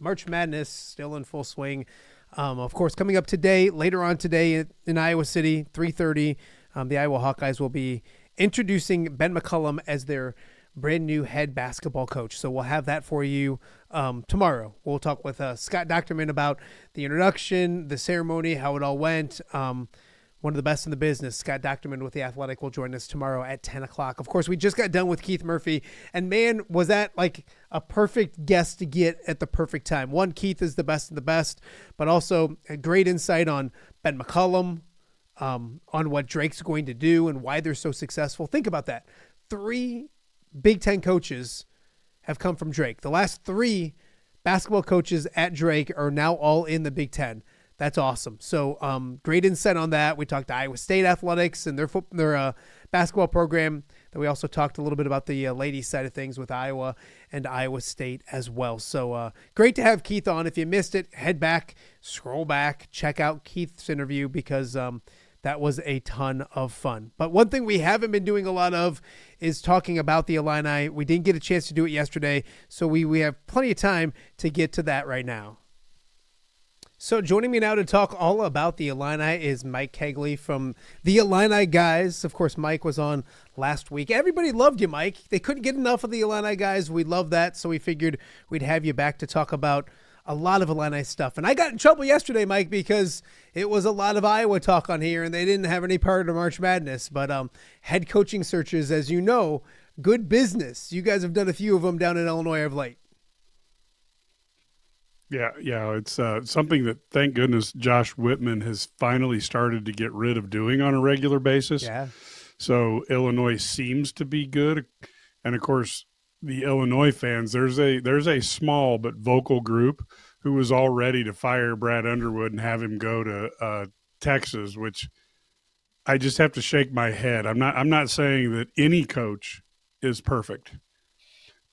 March Madness still in full swing. Of course, coming up today, later on today in Iowa City, 3:30, the Iowa Hawkeyes will be introducing Ben McCollum as their brand new head basketball coach. So we'll have that for you tomorrow. We'll talk with Scott Docterman about the introduction, the ceremony, how it all went. One of the best in the business, Scott Docterman with The Athletic, will join us tomorrow at 10 o'clock. Of course, we just got done with Keith Murphy, and man, was that like a perfect guest to get at the perfect time. One, Keith is the best of the best, but also a great insight on Ben McCollum, on what Drake's going to do and why they're so successful. Think about that. 3 Big Ten coaches have come from Drake. The last 3 basketball coaches at Drake are now all in the Big Ten. That's awesome. So great insight on that. We talked to Iowa State athletics and their basketball program. Then we also talked a little bit about the ladies side of things with Iowa and Iowa State as well. So great to have Keith on. If you missed it, head back, scroll back, check out Keith's interview because that was a ton of fun. But one thing we haven't been doing a lot of is talking about the Illini. We didn't get a chance to do it yesterday, so we have plenty of time to get to that right now. So joining me now to talk all about the Illini is Mike Cagley from the Illini Guys. Of course, Mike was on last week. Everybody loved you, Mike. They couldn't get enough of the Illini Guys. We love that, so we figured we'd have you back to talk about a lot of Illini stuff. And I got in trouble yesterday, Mike, because it was a lot of Iowa talk on here, and they didn't have any part of March Madness. But head coaching searches, as you know, good business. You guys have done a few of them down in Illinois of late. Yeah, it's something that, thank goodness, Josh Whitman has finally started to get rid of doing on a regular basis. Yeah. So Illinois seems to be good, and of course, the Illinois fans. There's a small but vocal group who was all ready to fire Brad Underwood and have him go to Texas, which I just have to shake my head. I'm not saying that any coach is perfect.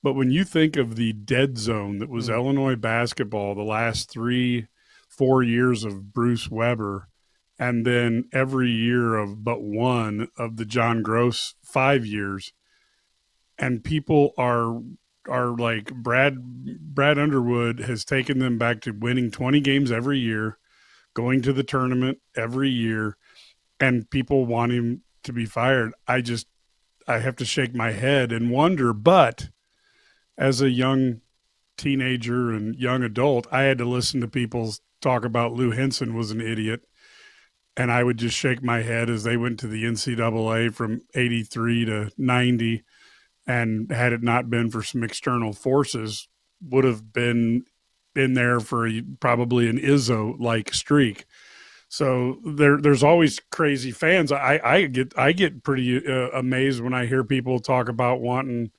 But when you think of the dead zone that was Illinois basketball the last 3-4 years of Bruce Weber, and then every year of but one of the John Gross 5 years, and people are like Brad Underwood has taken them back to winning 20 games every year, going to the tournament every year, and people want him to be fired. I have to shake my head and wonder, but as a young teenager and young adult, I had to listen to people talk about Lou Henson was an idiot. And I would just shake my head as they went to the NCAA from 83 to 90. And had it not been for some external forces, would have been in there for probably an Izzo-like streak. So there's always crazy fans. I get pretty amazed when I hear people talk about wanting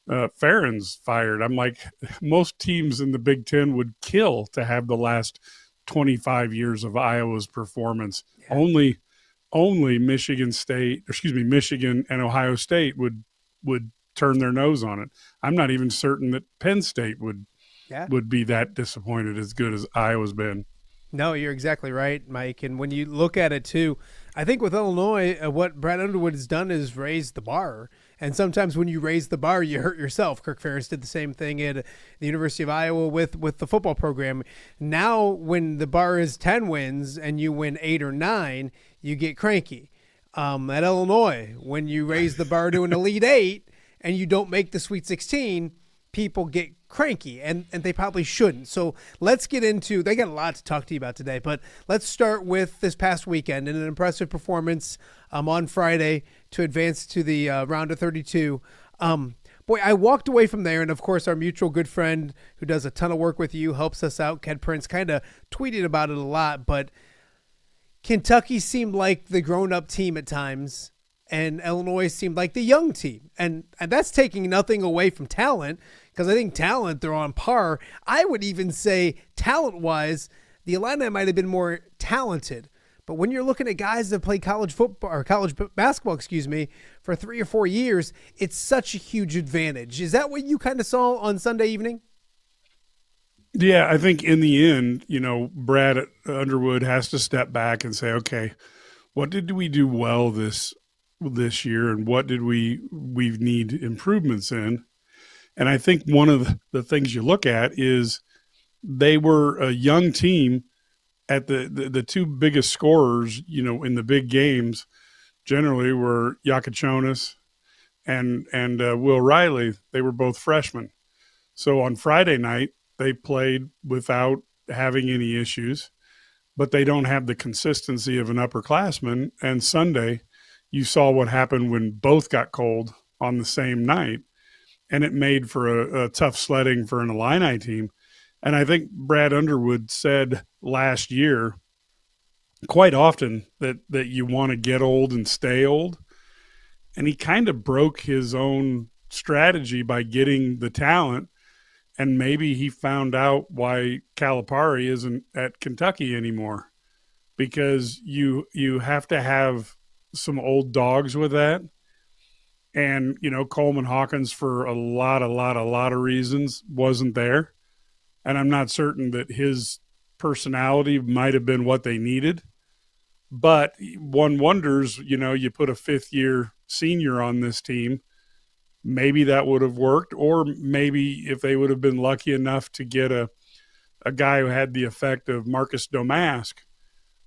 Ferentz fired. I'm like, most teams in the Big Ten would kill to have the last 25 years of Iowa's performance. Yeah. Only Michigan and Ohio State would turn their nose on it. I'm not even certain that Penn State would be that disappointed as good as Iowa's been. No, you're exactly right, Mike. And when you look at it too, I think with Illinois, what Brad Underwood has done is raise the bar. And sometimes when you raise the bar, you hurt yourself. Kirk Ferentz did the same thing at the University of Iowa with the football program. Now, when the bar is 10 wins and you win 8 or 9, you get cranky. At Illinois, when you raise the bar to an Elite 8 and you don't make the Sweet 16, people get cranky, and they probably shouldn't. So let's get into, they got a lot to talk to you about today, but let's start with this past weekend and an impressive performance on Friday to advance to the round of 32. Boy, I walked away from there, and of course our mutual good friend who does a ton of work with you, helps us out, Ked Prince, kind of tweeted about it a lot, but Kentucky seemed like the grown-up team at times, and Illinois seemed like the young team. And that's taking nothing away from talent, because I think talent, they're on par. I would even say talent-wise, the Illini might have been more talented. But when you're looking at guys that play college football or college basketball, for 3 or 4 years, it's such a huge advantage. Is that what you kind of saw on Sunday evening? Yeah, I think in the end, Brad Underwood has to step back and say, okay, what did we do well this year, and what did we need improvements in? And I think one of the things you look at is they were a young team. At the two biggest scorers, in the big games, generally were Yakachonis and Will Riley. They were both freshmen. So on Friday night, they played without having any issues, but they don't have the consistency of an upperclassman. And Sunday, you saw what happened when both got cold on the same night, and it made for a tough sledding for an Illini team. And I think Brad Underwood said last year quite often that you want to get old and stay old. And he kind of broke his own strategy by getting the talent. And maybe he found out why Calipari isn't at Kentucky anymore, because you have to have some old dogs with that. And, Coleman Hawkins, for a lot of reasons, wasn't there. And I'm not certain that his personality might have been what they needed. But one wonders, you put a fifth-year senior on this team, maybe that would have worked. Or maybe if they would have been lucky enough to get a guy who had the effect of Marcus Domask.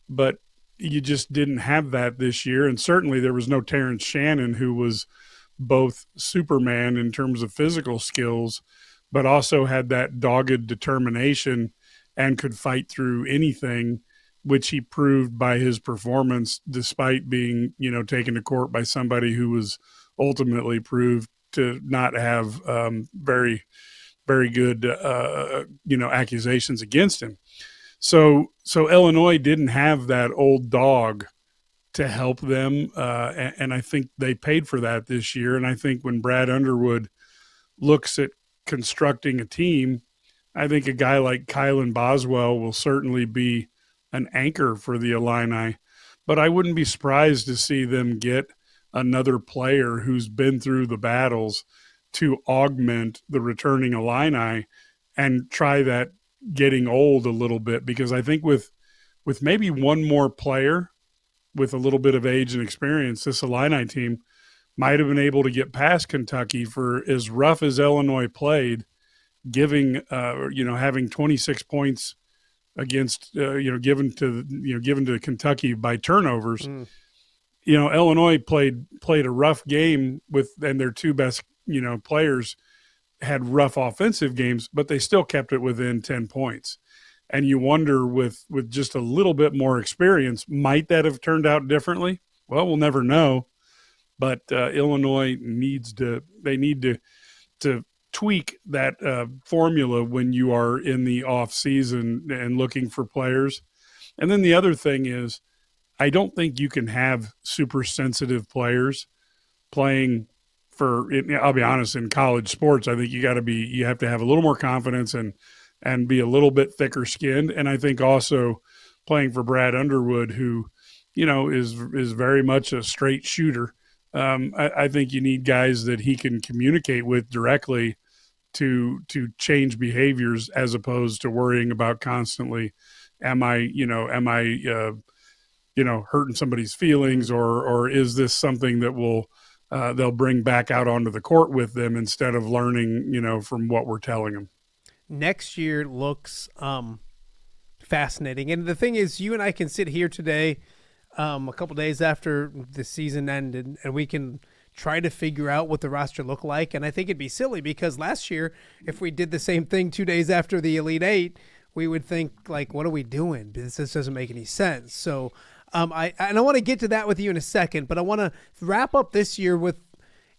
But you just didn't have that this year. And certainly there was no Terrence Shannon, who was both Superman in terms of physical skills, but also had that dogged determination and could fight through anything, which he proved by his performance, despite being, taken to court by somebody who was ultimately proved to not have very, very good, accusations against him. So Illinois didn't have that old dog to help them, and I think they paid for that this year. And I think when Brad Underwood looks at constructing a team, I think a guy like Kylan Boswell will certainly be an anchor for the Illini, but I wouldn't be surprised to see them get another player who's been through the battles to augment the returning Illini and try that getting old a little bit, because I think with maybe one more player with a little bit of age and experience, this Illini team might have been able to get past Kentucky. For as rough as Illinois played, having 26 points against, given to Kentucky by turnovers. Illinois played a rough game and their two best, players had rough offensive games, but they still kept it within 10 points. And you wonder with just a little bit more experience, might that have turned out differently? Well, we'll never know. But Illinois need to tweak that formula when you are in the off season and looking for players. And then the other thing is, I don't think you can have super sensitive players playing I'll be honest, in college sports. I think you have to have a little more confidence and be a little bit thicker skinned. And I think also playing for Brad Underwood, who, is very much a straight shooter. I think you need guys that he can communicate with directly to change behaviors, as opposed to worrying about constantly, am I hurting somebody's feelings, or is this something that will they'll bring back out onto the court with them, instead of learning, from what we're telling them. Next year looks fascinating. And the thing is, you and I can sit here today, a couple days after the season ended, and we can try to figure out what the roster looked like. And I think it'd be silly, because last year, if we did the same thing 2 days after the Elite Eight, we would think, like, what are we doing? This doesn't make any sense. So I want to get to that with you in a second, but I want to wrap up this year with,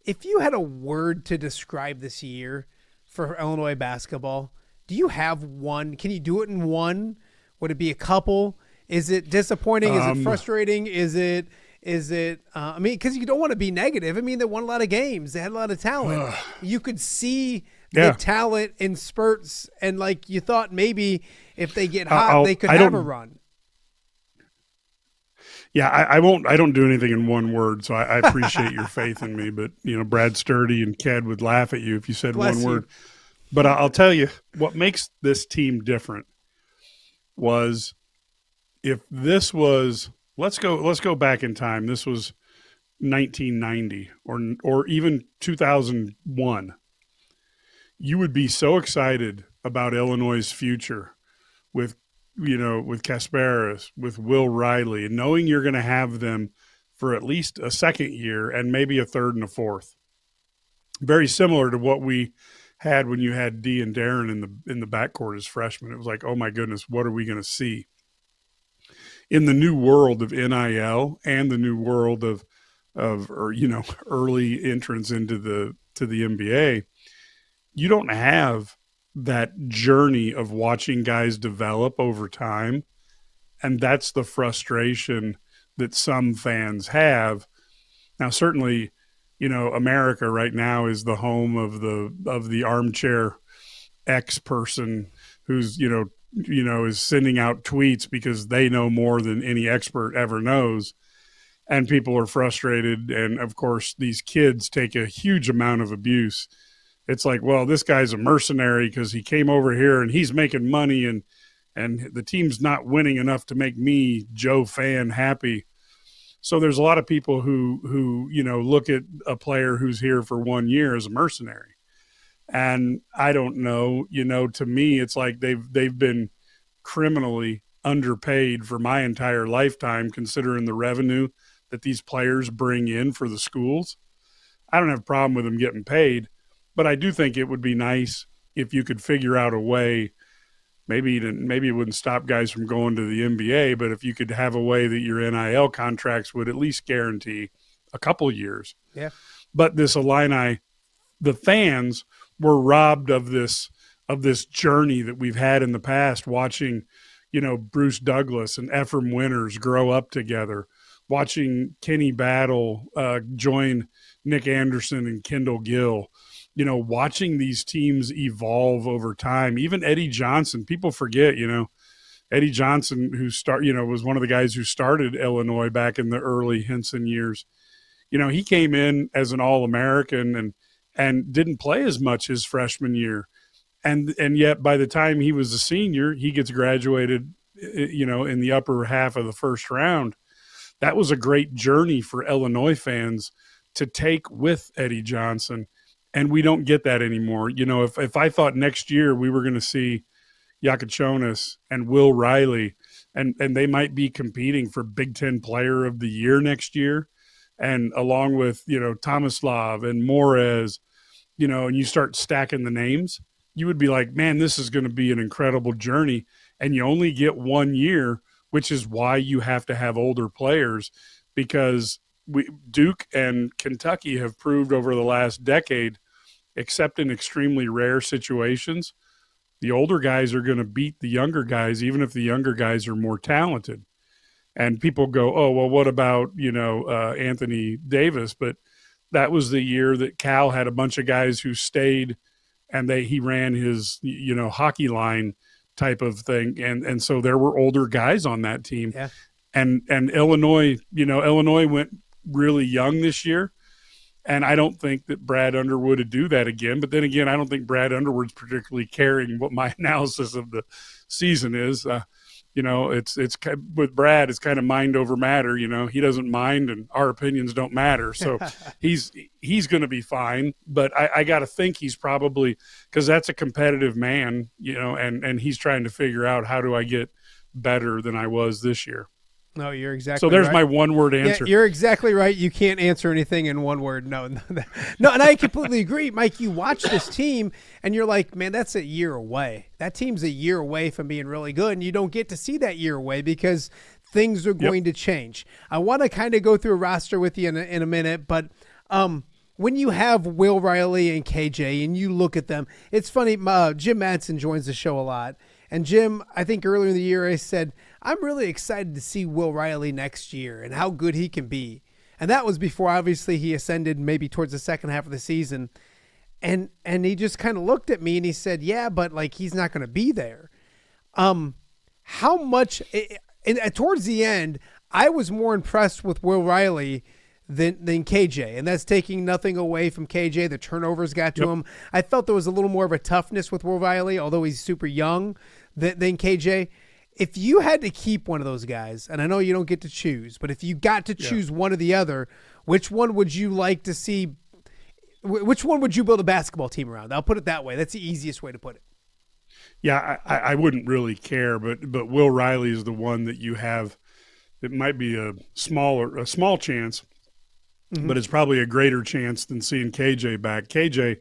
if you had a word to describe this year for Illinois basketball, do you have one? Can you do it in one? Would it be a couple? Is it disappointing? Is it frustrating? Is it because you don't want to be negative. I mean, they won a lot of games. They had a lot of talent. You could see the talent in spurts, and like you thought maybe if they get hot, they could have a run. Yeah, I won't. I don't do anything in one word, so I appreciate your faith in me. But Brad Sturdy and Ked would laugh at you if you said one word. But I'll tell you what makes this team different was, if this was, let's go back in time. This was 1990 or even 2001. You would be so excited about Illinois' future with Kasparis, with Will Riley, and knowing you're going to have them for at least a second year and maybe a third and a fourth. Very similar to what we had when you had Dee and Darren in the backcourt as freshmen. It was like, oh my goodness, what are we going to see? In the new world of NIL and the new world of early entrance into the NBA, you don't have that journey of watching guys develop over time. And that's the frustration that some fans have. Now, certainly, America right now is the home of the armchair X person who's, is sending out tweets because they know more than any expert ever knows. And people are frustrated. And of course, these kids take a huge amount of abuse. It's like, well, this guy's a mercenary because he came over here and he's making money and the team's not winning enough to make me, Joe fan, happy. So there's a lot of people who look at a player who's here for 1 year as a mercenary. And I don't know, to me, it's like they've been criminally underpaid for my entire lifetime, considering the revenue that these players bring in for the schools. I don't have a problem with them getting paid. But I do think it would be nice if you could figure out a way, maybe it wouldn't stop guys from going to the NBA, but if you could have a way that your NIL contracts would at least guarantee a couple years. Yeah. But this Illini, the fans were robbed of this journey that we've had in the past, watching, Bruce Douglas and Ephraim Winters grow up together, watching Kenny Battle join Nick Anderson and Kendall Gill. Watching these teams evolve over time. Even Eddie Johnson, people forget, Eddie Johnson, who was one of the guys who started Illinois back in the early Henson years. He came in as an All-American and didn't play as much his freshman year. And yet by the time he was a senior, he gets graduated, in the upper half of the first round. That was a great journey for Illinois fans to take with Eddie Johnson. And we don't get that anymore. If I thought next year we were going to see Yakachonis and Will Riley, and they might be competing for Big Ten Player of the Year next year, and along with, Tomislav and Morez, and you start stacking the names, you would be like, man, this is going to be an incredible journey. And you only get 1 year, which is why you have to have older players, because Duke and Kentucky have proved over the last decade except in extremely rare situations, the older guys are going to beat the younger guys, even if the younger guys are more talented. And people go, oh, well, what about, Anthony Davis? But that was the year that Cal had a bunch of guys who stayed and he ran his, hockey line type of thing. And so there were older guys on that team. Yeah. And Illinois, Illinois went really young this year. And I don't think that Brad Underwood would do that again. But then again, I don't think Brad Underwood's particularly caring what my analysis of the season is. It's with Brad, it's kind of mind over matter. He doesn't mind, and our opinions don't matter. So he's going to be fine. But I got to think he's probably, because that's a competitive man, and he's trying to figure out, how do I get better than I was this year? No, you're exactly so there's right. my one-word answer. Yeah, you're exactly right. You can't answer anything in one word. No, and I completely agree. Mike, you watch this team, and you're like, man, that's a year away. That team's a year away from being really good, and you don't get to see that year away because things are going to change. I want to kind of go through a roster with you in a minute, but when you have Will Riley and KJ, and you look at them, it's funny. Jim Madsen joins the show a lot. And Jim, I think earlier in the year, I said, I'm really excited to see Will Riley next year and how good he can be. And that was before, obviously, he ascended maybe towards the second half of the season. And he just kind of looked at me and he said, yeah, but like, he's not going to be there. How much, towards the end, I was more impressed with Will Riley than KJ, and that's taking nothing away from KJ. The turnovers got to him. I felt there was a little more of a toughness with Will Riley, although he's super young, than KJ. If you had to keep one of those guys, and I know you don't get to choose, but if you got to choose one or the other, which one would you like to see? Which one would you build a basketball team around? I'll put it that way. That's the easiest way to put it. Yeah, I wouldn't really care, but Will Riley is the one that you have. It might be a small chance. Mm-hmm. But it's probably a greater chance than seeing KJ back. KJ,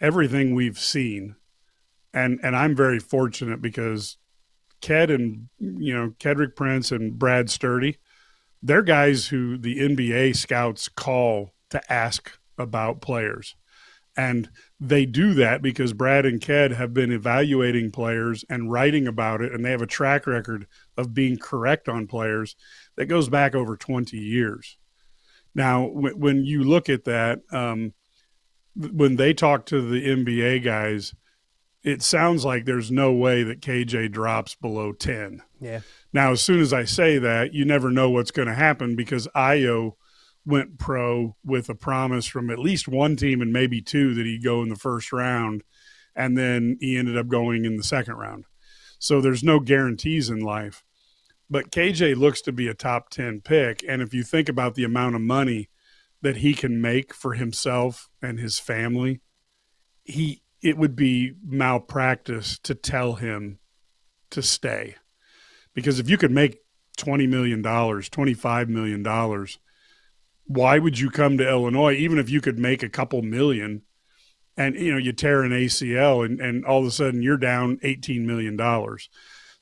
everything we've seen, and I'm very fortunate because Kedrick Prince and Brad Sturdy, they're guys who the NBA scouts call to ask about players. And they do that because Brad and Ked have been evaluating players and writing about it, and they have a track record of being correct on players that goes back over 20 years. Now, when you look at that, when they talk to the NBA guys, it sounds like there's no way that KJ drops below 10. Yeah. Now, as soon as I say that, you never know what's going to happen because Ayo went pro with a promise from at least one team and maybe two that he'd go in the first round, and then he ended up going in the second round. So there's no guarantees in life. But KJ looks to be a top 10 pick. And if you think about the amount of money that he can make for himself and his family, it would be malpractice to tell him to stay. Because if you could make $20 million, $25 million, why would you come to Illinois, even if you could make a couple million and, you tear an ACL and all of a sudden you're down $18 million.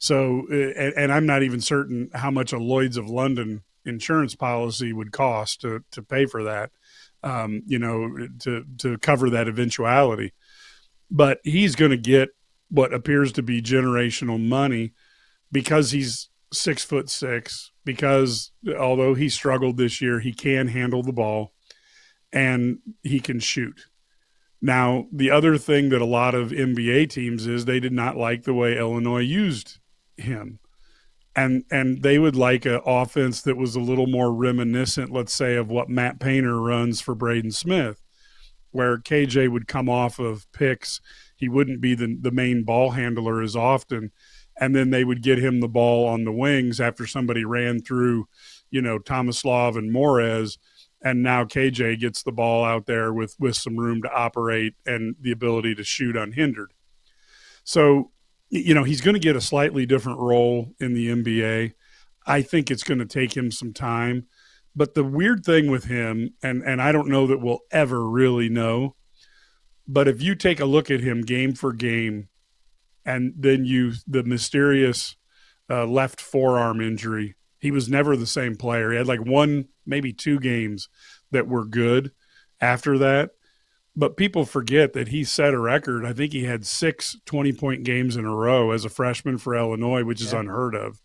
So, and I'm not even certain how much a Lloyd's of London insurance policy would cost to pay for that, to cover that eventuality. But he's going to get what appears to be generational money because he's 6'6", because although he struggled this year, he can handle the ball and he can shoot. Now, the other thing that a lot of NBA teams is they did not like the way Illinois used him. And they would like an offense that was a little more reminiscent, let's say, of what Matt Painter runs for Braden Smith, where KJ would come off of picks. He wouldn't be the main ball handler as often. And then they would get him the ball on the wings after somebody ran through, Tomislav and Morez. And now KJ gets the ball out there with some room to operate and the ability to shoot unhindered. So, he's going to get a slightly different role in the NBA. I think it's going to take him some time. But the weird thing with him, and I don't know that we'll ever really know, but if you take a look at him game for game, and then the mysterious left forearm injury, he was never the same player. He had like one, maybe two games that were good after that. But people forget that he set a record. I think he had 6 20-point games in a row as a freshman for Illinois, which is unheard of.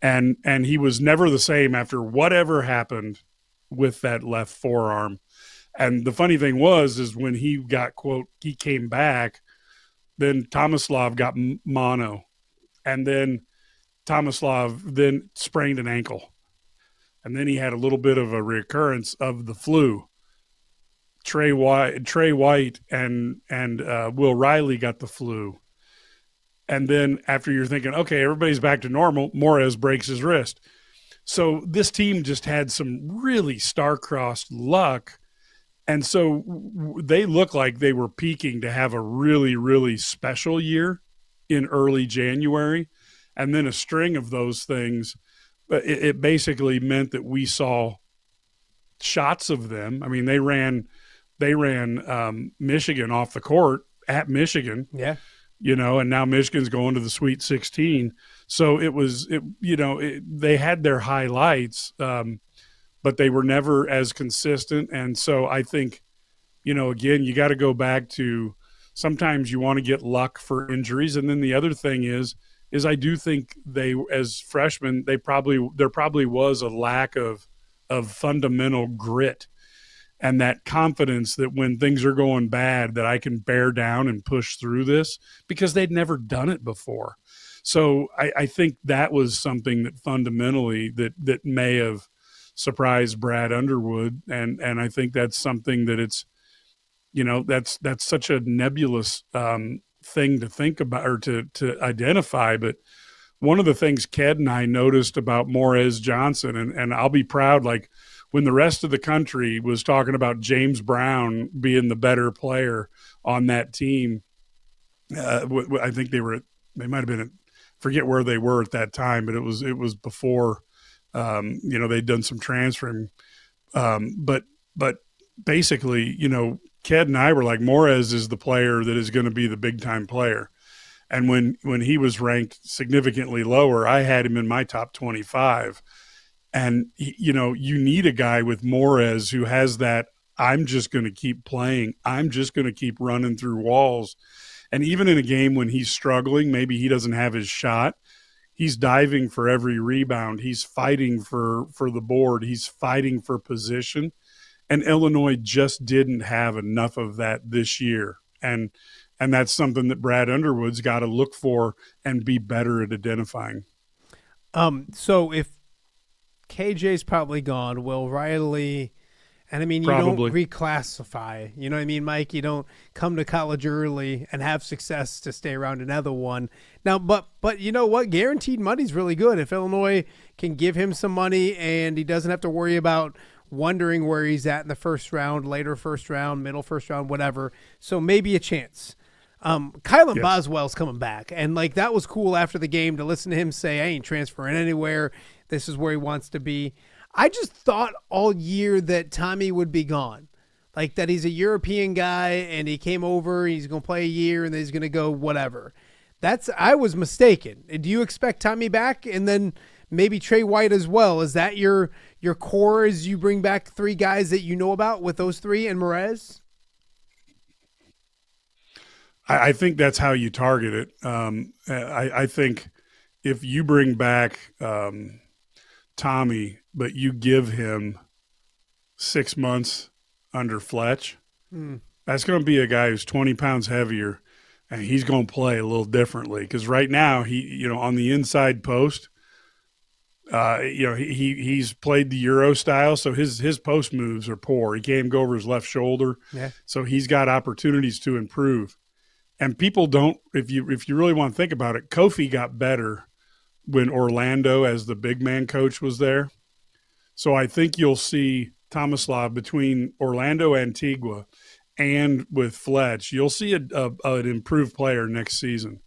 And he was never the same after whatever happened with that left forearm. And the funny thing is when he got, quote, he came back, then Tomislav got mono. And then Tomislav then sprained an ankle. And then he had a little bit of a recurrence of the flu. Trey White and Will Riley got the flu. And then after you're thinking, okay, everybody's back to normal, Morez breaks his wrist. So this team just had some really star-crossed luck. And so they look like they were peaking to have a really, really special year in early January. And then a string of those things, it basically meant that we saw shots of them. I mean, they ran Michigan off the court at Michigan. Yeah. And now Michigan's going to the Sweet 16. So they had their highlights, but they were never as consistent. And so I think, again, you got to go back to sometimes you want to get luck for injuries. And then the other thing is I do think they, as freshmen, there probably was a lack of fundamental grit and that confidence that when things are going bad, that I can bear down and push through this, because they'd never done it before. So I think that was something that fundamentally that may have surprised Brad Underwood. And I think that's something that it's, that's such a nebulous thing to think about or to identify. But one of the things Ked and I noticed about Morez Johnson, and I'll be proud, like, when the rest of the country was talking about James Brown being the better player on that team, I think they might have been forget where they were at that time, but it was before, they'd done some transferring. But basically, Ked and I were like, Morez is the player that is going to be the big time player. And when he was ranked significantly lower, I had him in my top 25. And, you need a guy with Morez who has that, I'm just going to keep playing. I'm just going to keep running through walls. And even in a game when he's struggling, maybe he doesn't have his shot, he's diving for every rebound. He's fighting for the board. He's fighting for position. And Illinois just didn't have enough of that this year. And that's something that Brad Underwood's got to look for and be better at identifying. So if KJ's probably gone, Will Riley, and I mean, you probably don't reclassify, you know what I mean, Mike? You don't come to college early and have success to stay around another one. Now, but you know what? Guaranteed money's really good. If Illinois can give him some money and he doesn't have to worry about wondering where he's at in the first round, later first round, middle first round, whatever. So maybe a chance. Kylan Boswell's coming back. And like, that was cool after the game to listen to him say, I ain't transferring anywhere. This is where he wants to be. I just thought all year that Tommy would be gone. Like that he's a European guy and he came over, he's going to play a year and then he's going to go whatever. I was mistaken. Do you expect Tommy back? And then maybe Trey White as well. Is that your core as you bring back 3 guys that you know about with those 3 and Morez? I think that's how you target it. I think if you bring back Tommy, but you give him 6 months under Fletch, that's going to be a guy who's 20 pounds heavier, and he's going to play a little differently. Because right now, he on the inside post, he's played the Euro style, so his post moves are poor. He can't go over his left shoulder, so he's got opportunities to improve. And people don't, if you really want to think about it, Kofi got better when Orlando as the big man coach was there. So I think you'll see Tomislav between Orlando, Antigua, and with Fletch, you'll see an improved player next season.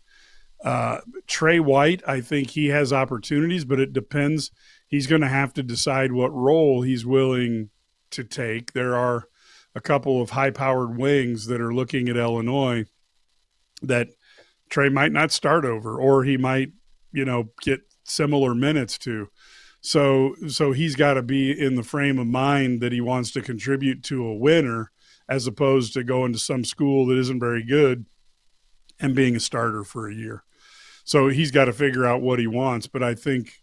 Trey White, I think he has opportunities, but it depends. He's going to have to decide what role he's willing to take. There are a couple of high-powered wings that are looking at Illinois that Trey might not start over, or he might, get similar minutes to. So he's got to be in the frame of mind that he wants to contribute to a winner as opposed to going to some school that isn't very good and being a starter for a year. So he's got to figure out what he wants. But I think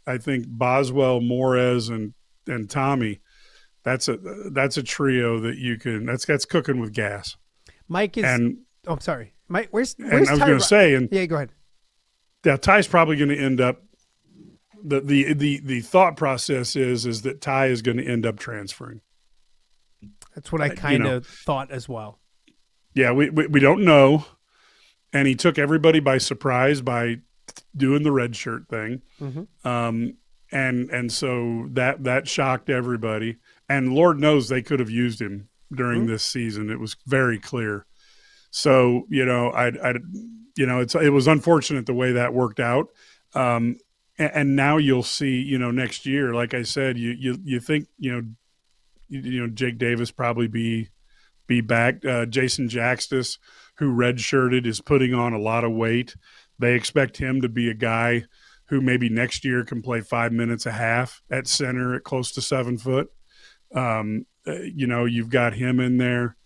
Boswell, Morez, and Tommy, that's a trio that you can. That's cooking with gas. Mike is. I'm sorry, Mike. Where's I was going to say, yeah, go ahead. Yeah, Ty's probably going to end up. The thought process is that Ty is going to end up transferring. That's what I kind of thought as well. Yeah, we don't know, and he took everybody by surprise by doing the red shirt thing, and so that shocked everybody. And Lord knows they could have used him during this season. It was very clear. So it was unfortunate the way that worked out. And now you'll see, next year, like I said, you think, Jake Davis probably be back. Jason Jaxtis, who redshirted, is putting on a lot of weight. They expect him to be a guy who maybe next year can play 5 minutes a half at center at close to 7 foot. You've got him in there.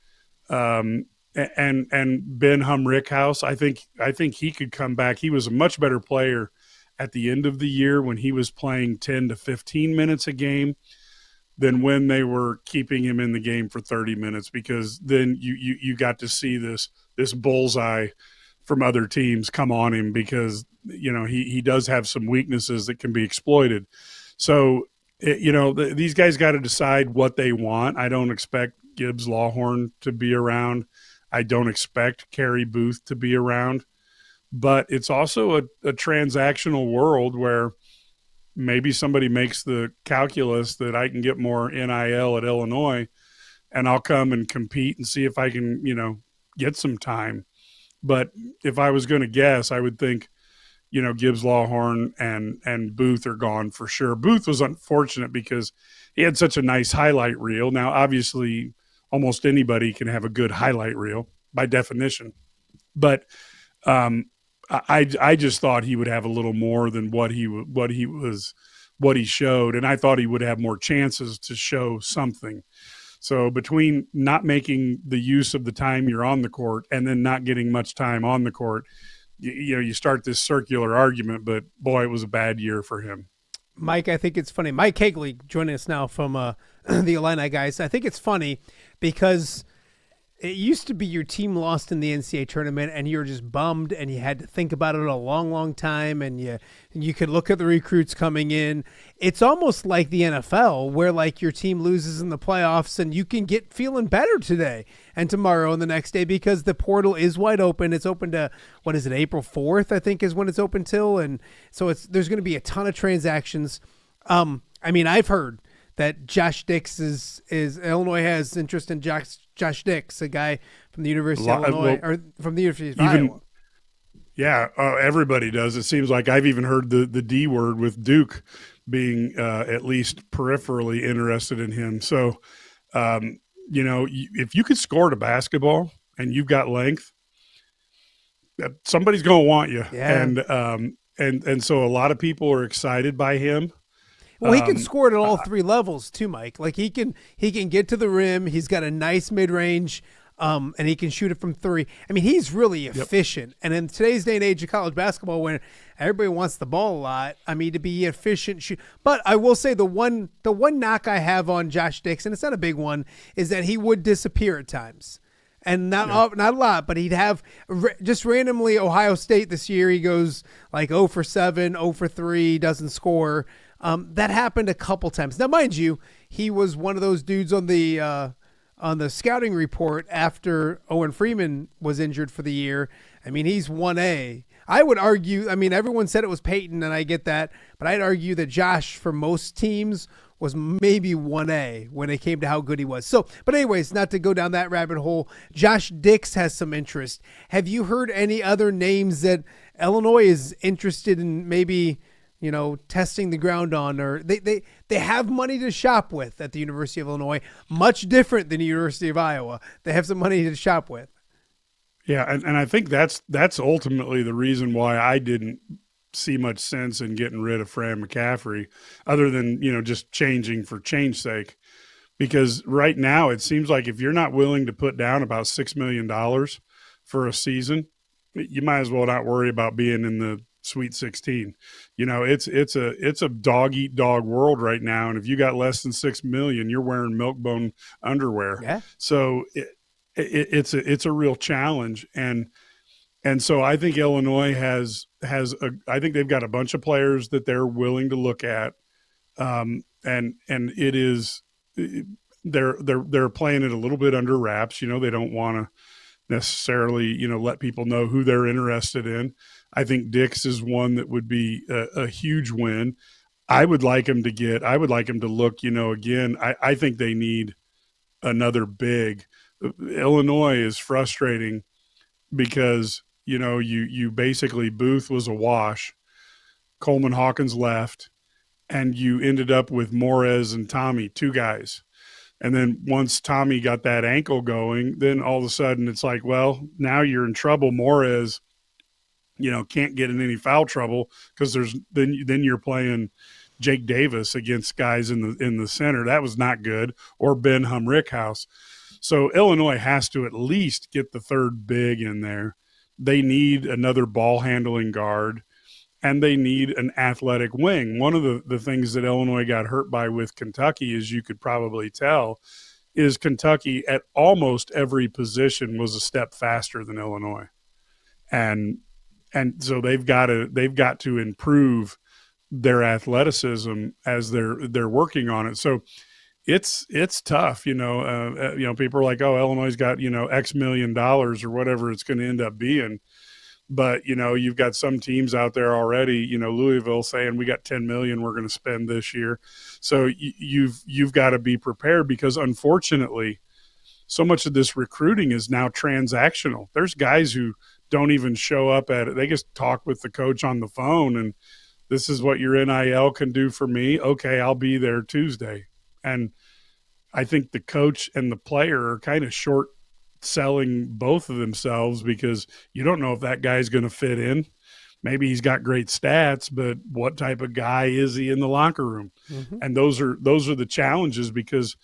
And Ben Rickhouse, I think he could come back. He was a much better player at the end of the year when he was playing 10 to 15 minutes a game than when they were keeping him in the game for 30 minutes, because then you got to see this bullseye from other teams come on him, because he does have some weaknesses that can be exploited. So these guys got to decide what they want. I don't expect Gibbs Lawhorn to be around. I don't expect Kerry Booth to be around. But it's also a transactional world where maybe somebody makes the calculus that I can get more NIL at Illinois, and I'll come and compete and see if I can, get some time. But if I was going to guess, I would think, Gibbs Lawhorn and Booth are gone for sure. Booth was unfortunate because he had such a nice highlight reel. Now, obviously, almost anybody can have a good highlight reel by definition. But I just thought he would have a little more than what he showed, and I thought he would have more chances to show something. So between not making the use of the time you're on the court and then not getting much time on the court, you start this circular argument. But boy, it was a bad year for him. Mike, I think it's funny. Mike Cagley joining us now from the Illini Guys. I think it's funny because it used to be your team lost in the NCAA tournament and you were just bummed and you had to think about it a long, long time, and you could look at the recruits coming in. It's almost like the NFL where like your team loses in the playoffs and you can get feeling better today and tomorrow and the next day because the portal is wide open. It's open to, April 4th, I think is when it's open till. And so there's going to be a ton of transactions. I've heard that Josh Dix is Illinois has interest in Josh Dix, a guy from the University of Illinois, or from the University of Iowa. Yeah, everybody does. It seems like I've even heard the D word with Duke being at least peripherally interested in him. So, if you could score to basketball and you've got length, somebody's going to want you. Yeah. And so a lot of people are excited by him. Well, he can score at all three levels too, Mike. Like he can get to the rim. He's got a nice mid-range, and he can shoot it from three. I mean, he's really efficient. Yep. And in today's day and age of college basketball, when everybody wants the ball a lot, to be efficient. But I will say the one knock I have on Josh Dix, and it's not a big one, is that he would disappear at times. And not a lot, but he'd have just randomly Ohio State this year. He goes like 0 for 7, 0 for 3, doesn't score. That happened a couple times. Now, mind you, he was one of those dudes on the scouting report after Owen Freeman was injured for the year. I mean, he's 1A. I would argue, everyone said it was Peyton, and I get that, but I'd argue that Josh, for most teams, was maybe 1A when it came to how good he was. So, but anyways, not to go down that rabbit hole, Josh Dix has some interest. Have you heard any other names that Illinois is interested in maybe testing the ground on, or they have money to shop with at the University of Illinois, much different than the University of Iowa. They have some money to shop with. Yeah. And I think that's ultimately the reason why I didn't see much sense in getting rid of Fran McCaffrey, other than, just changing for change sake. because right now it seems like if you're not willing to put down about $6 million for a season, you might as well not worry about being in the Sweet 16. It's a dog eat dog world right now. And if you got less than 6 million, you're wearing milk bone underwear. Yeah. So it's a real challenge. And so I think Illinois I think they've got a bunch of players that they're willing to look at. And it is, they're playing it a little bit under wraps. They don't want to necessarily, let people know who they're interested in. I think Dix is one that would be a huge win. I would like him to look, again, I think they need another big. Illinois is frustrating because, you basically, Booth was a wash. Coleman Hawkins left, and you ended up with Morez and Tommy, two guys. And then once Tommy got that ankle going, then all of a sudden it's like, well, now you're in trouble. Morez, can't get in any foul trouble because then you're playing Jake Davis against guys in the center. That was not good. Or Ben Humrickhouse. So Illinois has to at least get the third big in there. They need another ball handling guard, and they need an athletic wing. One of the things that Illinois got hurt by with Kentucky, as you could probably tell, is Kentucky at almost every position was a step faster than Illinois. And so they've got to improve their athleticism as they're working on it. So it's tough, people are like, oh, Illinois got, X million dollars or whatever it's going to end up being. But, you've got some teams out there already, Louisville saying we got 10 million we're going to spend this year. So you've got to be prepared, because unfortunately so much of this recruiting is now transactional. There's guys who don't even show up at it. They just talk with the coach on the phone, and this is what your NIL can do for me. Okay, I'll be there Tuesday. And I think the coach and the player are kind of short selling both of themselves, because you don't know if that guy's going to fit in. Maybe he's got great stats, but what type of guy is he in the locker room? Mm-hmm. And those are the challenges, because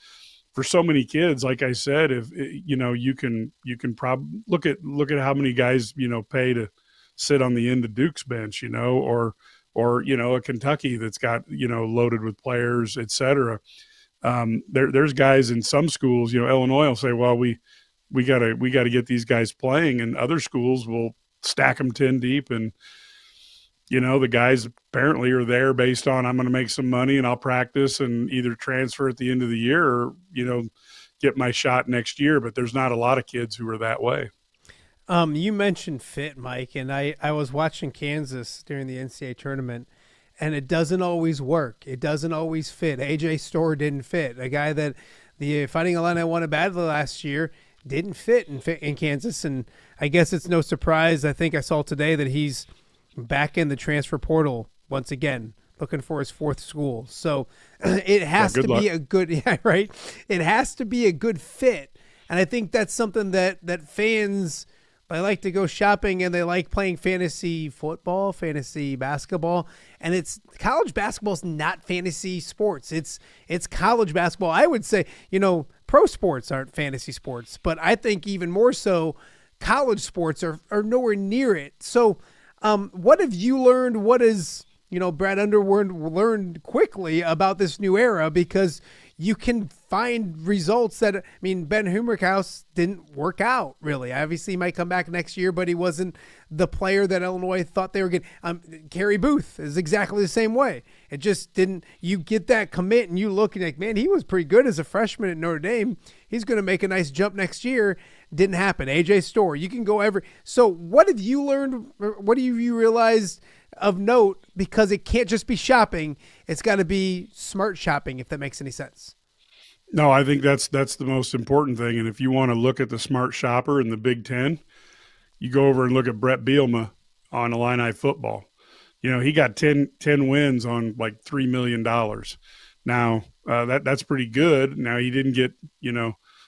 for so many kids, like I said, if you can probably look at how many guys pay to sit on the end of Duke's bench, or a Kentucky that's got loaded with players, et cetera. There's guys in some schools, Illinois will say, well, we got to get these guys playing, and other schools will stack them 10 deep, and the guys apparently are there based on, I'm going to make some money and I'll practice and either transfer at the end of the year or get my shot next year. But there's not a lot of kids who are that way. You mentioned fit, Mike, and I was watching Kansas during the NCAA tournament, and it doesn't always work. It doesn't always fit. AJ Storr didn't fit. A guy that the Fighting Illini won a battle last year didn't fit in Kansas, and I guess it's no surprise. I think I saw today that he's back in the transfer portal once again, looking for his fourth school. So it has to be a good, right? It has to be a good fit, and I think that's something that fans, they like to go shopping and they like playing fantasy football, fantasy basketball, and it's college basketball is not fantasy sports. It's college basketball. I would say, pro sports aren't fantasy sports, but I think even more so college sports are nowhere near it. So what have you learned? What is, Brad Underwood learned quickly about this new era? Because you can find results that, Ben Humrickhouse didn't work out, really. Obviously, he might come back next year, but he wasn't the player that Illinois thought they were getting. Kerry Booth is exactly the same way. It just didn't. You get that commit, and you look and like, man, he was pretty good as a freshman at Notre Dame. He's going to make a nice jump next year. Didn't happen. AJ Storr, you can go So what have you learned? What have you realized of note? Because it can't just be shopping. It's got to be smart shopping, if that makes any sense. No, I think that's the most important thing. And if you want to look at the smart shopper in the Big Ten, you go over and look at Brett Bielema on Illini football. He got 10 wins on like $3 million. Now, that's pretty good. Now, he didn't get,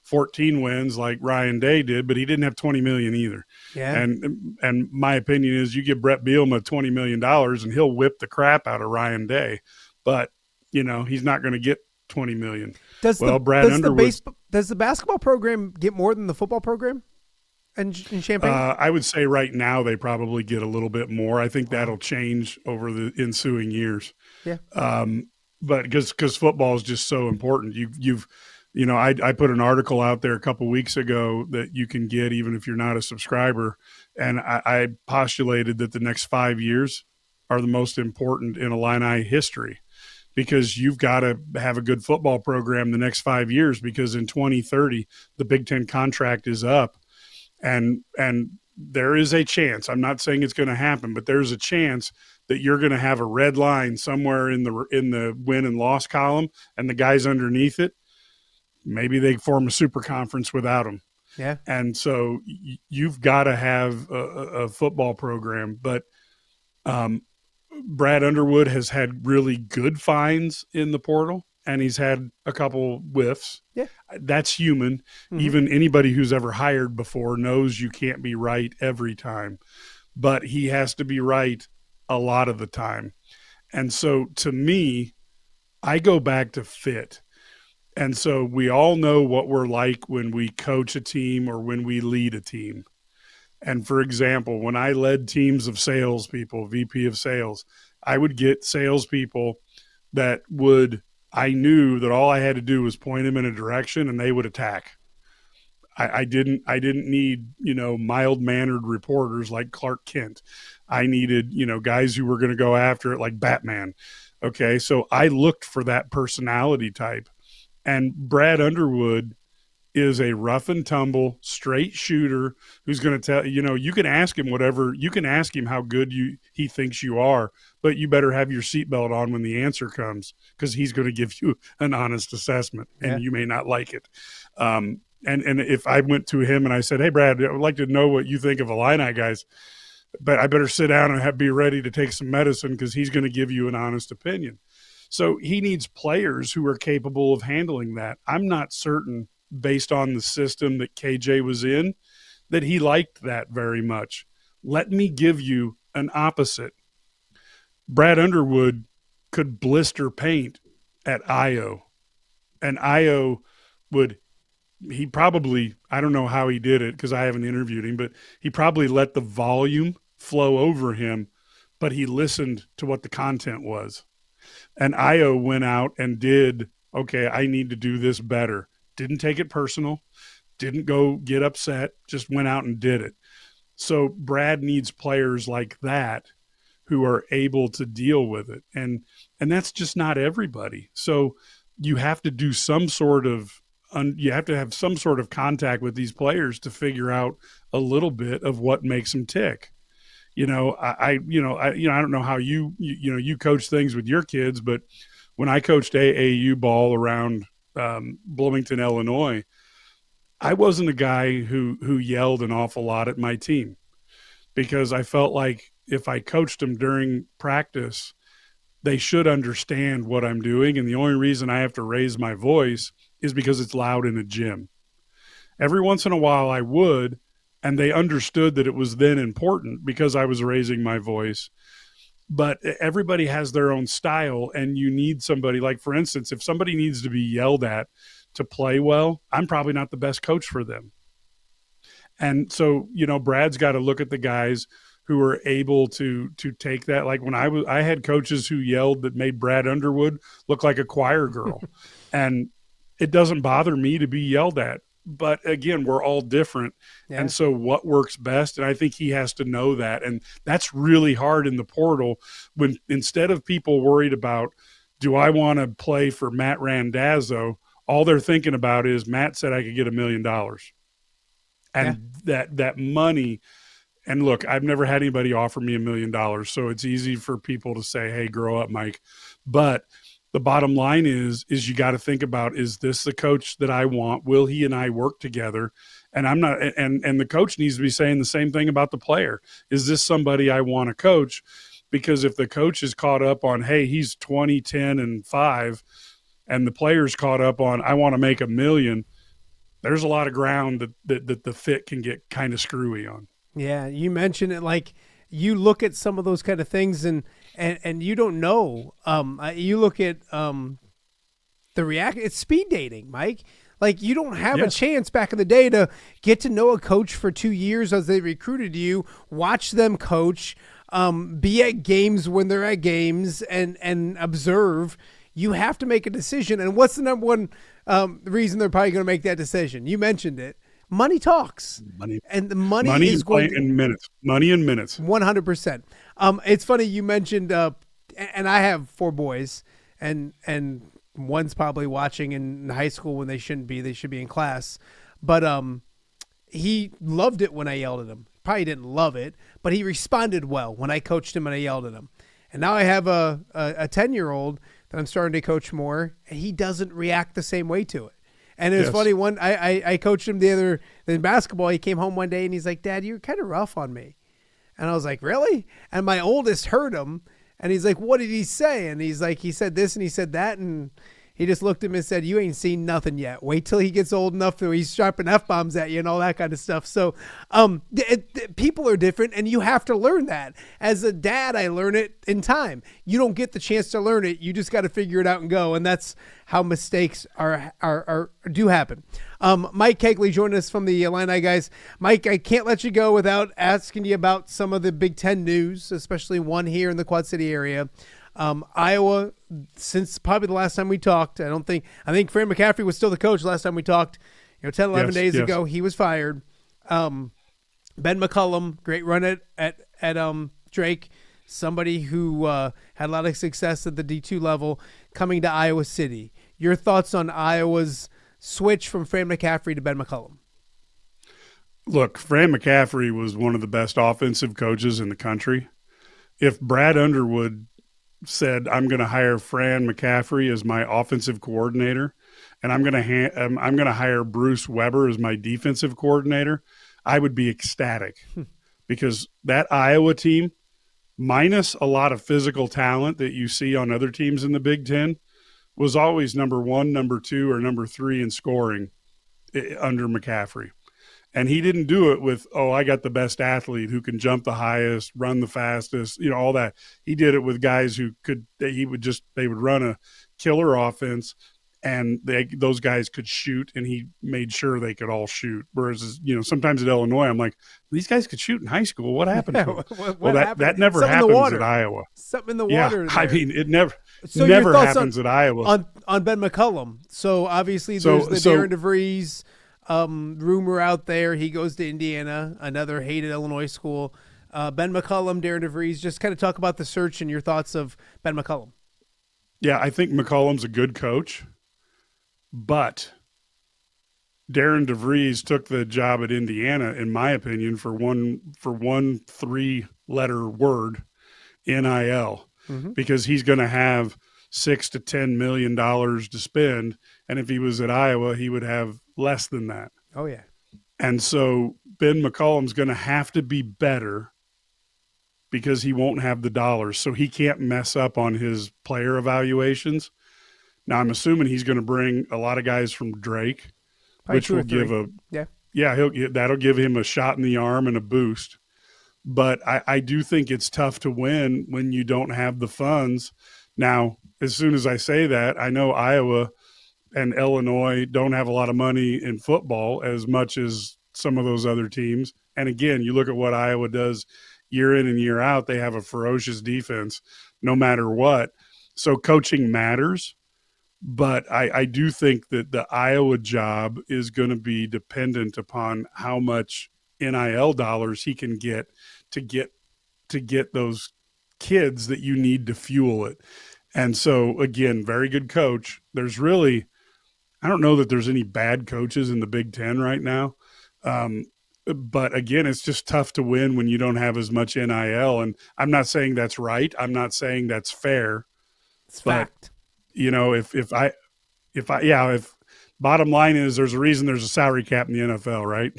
14 wins like Ryan Day did, but he didn't have 20 million either. Yeah. And my opinion is you give Brett Bielema $20 million and he'll whip the crap out of Ryan Day, but he's not going to get $20 million. Does Brad Underwood. Does the basketball program get more than the football program in Champaign? I would say right now they probably get a little bit more. I think that'll change over the ensuing years. Yeah. But because football is just so important. I put an article out there a couple weeks ago that you can get even if you're not a subscriber, and I postulated that the next 5 years are the most important in Illini history, because you've got to have a good football program the next 5 years, because in 2030 the Big Ten contract is up, and there is a chance, I'm not saying it's going to happen, but there's a chance that you're going to have a red line somewhere in the win and loss column, and the guys underneath it, maybe they form a super conference without them. Yeah. And so you've got to have a football program, but Brad Underwood has had really good finds in the portal, and he's had a couple whiffs. Yeah. That's human. Mm-hmm. Even anybody who's ever hired before knows you can't be right every time, but he has to be right a lot of the time. And so to me, I go back to fit. And so we all know what we're like when we coach a team or when we lead a team. And for example, when I led teams of salespeople, VP of sales, I would get salespeople that I knew that all I had to do was point them in a direction and they would attack. I didn't need, mild-mannered reporters like Clark Kent. I needed, guys who were going to go after it like Batman. Okay, so I looked for that personality type. And Brad Underwood is a rough and tumble, straight shooter who's going to tell you can ask him whatever. You can ask him how good he thinks you are, but you better have your seatbelt on when the answer comes, because he's going to give you an honest assessment, and you may not like it. And if I went to him and I said, "Hey, Brad, I would like to know what you think of Illini Guys, but I better sit down and be ready to take some medicine, because he's going to give you an honest opinion." So he needs players who are capable of handling that. I'm not certain, based on the system that KJ was in, that he liked that very much. Let me give you an opposite. Brad Underwood could blister paint at IO, and IO he probably, I don't know how he did it because I haven't interviewed him, but he probably let the volume flow over him, but he listened to what the content was. And IO went out and did, okay, I need to do this better. Didn't take it personal, didn't go get upset, just went out and did it. So Brad needs players like that who are able to deal with it. And that's just not everybody. So you have to do some sort of, you have to have some sort of contact with these players to figure out a little bit of what makes them tick. I don't know how you coach things with your kids, but when I coached AAU ball around Bloomington, Illinois, I wasn't a guy who yelled an awful lot at my team, because I felt like if I coached them during practice, they should understand what I'm doing. And the only reason I have to raise my voice is because it's loud in a gym. Every once in a while I would, and they understood that it was then important because I was raising my voice. But everybody has their own style, and you need somebody, like, for instance, if somebody needs to be yelled at to play well, I'm probably not the best coach for them. And so, Brad's got to look at the guys who are able to take that. Like when I had coaches who yelled that made Brad Underwood look like a choir girl. And it doesn't bother me to be yelled at. But again, we're all different. Yeah. And so what works best? And I think he has to know that. And that's really hard in the portal, when instead of people worried about, do I want to play for Matt Randazzo? All they're thinking about is, Matt said I could get $1 million. And that money. And look, I've never had anybody offer me $1 million. So it's easy for people to say, hey, grow up, Mike. But the bottom line is you got to think about, is this the coach that I want? Will he and I work together? And I'm not, and the coach needs to be saying the same thing about the player. Is this somebody I want to coach? Because if the coach is caught up on, hey, he's 20, 10, and 5, and the player's caught up on, I want to make $1 million, there's a lot of ground that the fit can get kind of screwy on. Yeah, you mentioned it, like you look at some of those kind of things and you don't know. You look at it's speed dating, Mike. Like, you don't have a chance back in the day to get to know a coach for 2 years as they recruited you, watch them coach, be at games when they're at games, and observe. You have to make a decision. And what's the number one reason they're probably going to make that decision? You mentioned it. Money talks. And the money is going in minutes. Money in minutes. 100%. It's funny you mentioned, and I have 4 boys, and one's probably watching in high school when they shouldn't be. They should be in class. But he loved it when I yelled at him. Probably didn't love it, but he responded well when I coached him and I yelled at him. And now I have a 10-year-old that I'm starting to coach more, and he doesn't react the same way to it. And it was funny. I coached him in basketball. He came home one day and he's like, "Dad, you're kind of rough on me." And I was like, "Really?" And my oldest heard him, and he's like, "What did he say?" And he's like, "He said this and he said that." And he just looked at him and said, "You ain't seen nothing yet. Wait till he gets old enough to he's sharping F-bombs at you and all that kind of stuff." So people are different, and you have to learn that. As a dad, I learn it in time. You don't get the chance to learn it. You just got to figure it out and go. And that's how mistakes do happen. Mike Cagley joined us from the Illini Guys. Mike, I can't let you go without asking you about some of the Big Ten news, especially one here in the Quad City area. Iowa, since probably the last time we talked, I think Fran McCaffrey was still the coach last time we talked, 10, 11 days ago. He was fired. Ben McCollum, great run at Drake, somebody who had a lot of success at the D2 level, coming to Iowa City. Your thoughts on Iowa's switch from Fran McCaffrey to Ben McCollum? Look, Fran McCaffrey was one of the best offensive coaches in the country. If Brad Underwood said, "I'm going to hire Fran McCaffrey as my offensive coordinator, and I'm going to hire Bruce Weber as my defensive coordinator," I would be ecstatic because that Iowa team, minus a lot of physical talent that you see on other teams in the Big Ten, was always number 1, number 2, or number 3 in scoring under McCaffrey. And he didn't do it with, I got the best athlete who can jump the highest, run the fastest, all that. He did it with guys who they would run a killer offense, and those guys could shoot, and he made sure they could all shoot. Whereas, sometimes at Illinois, I'm like, these guys could shoot in high school. What happened to them? That never happens at Iowa. Something in the water. I mean, it never happens at Iowa. On Ben McCollum. So obviously there's the Darren DeVries rumor out there. He goes to Indiana, another hated Illinois school. Ben McCollum, Darren DeVries, just kind of talk about the search and your thoughts of Ben McCollum. Yeah, I think McCollum's a good coach, but Darren DeVries took the job at Indiana, in my opinion, for one 3-letter word, NIL, because he's going to have $6 to $10 million to spend, and if he was at Iowa, he would have less than that. Oh yeah. And so Ben McCollum's going to have to be better because he won't have the dollars, so he can't mess up on his player evaluations. Now I'm assuming he's going to bring a lot of guys from Drake, which will give that'll give him a shot in the arm and a boost. But I do think it's tough to win when you don't have the funds. Now, as soon as I say that, I know Iowa and Illinois don't have a lot of money in football as much as some of those other teams. And again, you look at what Iowa does year in and year out, they have a ferocious defense no matter what. So coaching matters. But I do think that the Iowa job is going to be dependent upon how much NIL dollars he can get to get those kids that you need to fuel it. And so, again, very good coach. There's really – I don't know that there's any bad coaches in the Big Ten right now. But, again, it's just tough to win when you don't have as much NIL. And I'm not saying that's right. I'm not saying that's fair. It's fact. If bottom line is there's a reason there's a salary cap in the NFL, right?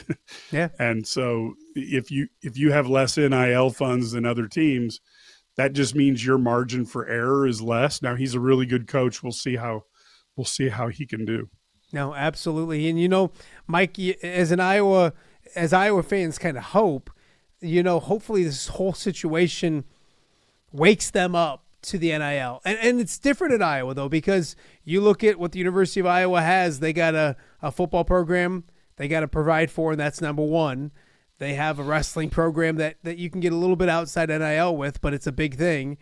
Yeah. And so if you have less NIL funds than other teams, that just means your margin for error is less. Now he's a really good coach. We'll see how he can do. No, absolutely. And Mike, as Iowa fans kind of hope, hopefully this whole situation wakes them up to the NIL. And it's different at Iowa, though, because you look at what the University of Iowa has. They got a football program they got to provide for, and that's number one. They have a wrestling program that you can get a little bit outside NIL with, but it's a big thing.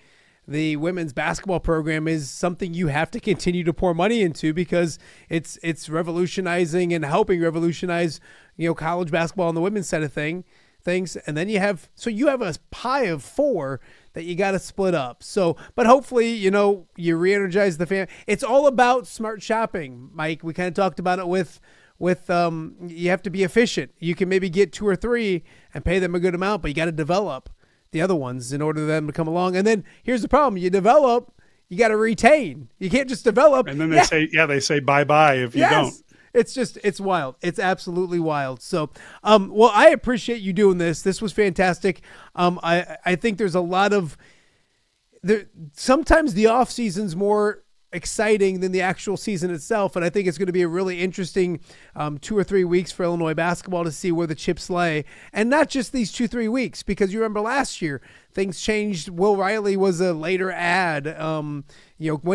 The women's basketball program is something you have to continue to pour money into because it's revolutionizing and helping revolutionize, college basketball on the women's side of things. And then you have a pie of four that you got to split up. So, but hopefully, you re-energize the fan. It's all about smart shopping, Mike. We kind of talked about it with you have to be efficient. You can maybe get 2 or 3 and pay them a good amount, but you got to develop the other ones in order for them to come along. And then here's the problem. You develop, you got to retain. You can't just develop. And then they say bye-bye if you don't. It's wild. It's absolutely wild. So, well, I appreciate you doing this. This was fantastic. I think there's a lot of sometimes the off season's more exciting than the actual season itself. And I think it's going to be a really interesting 2 or 3 weeks for Illinois basketball to see where the chips lay. And not just these 2-3 weeks, because you remember last year, things changed. Will Riley was a later ad. When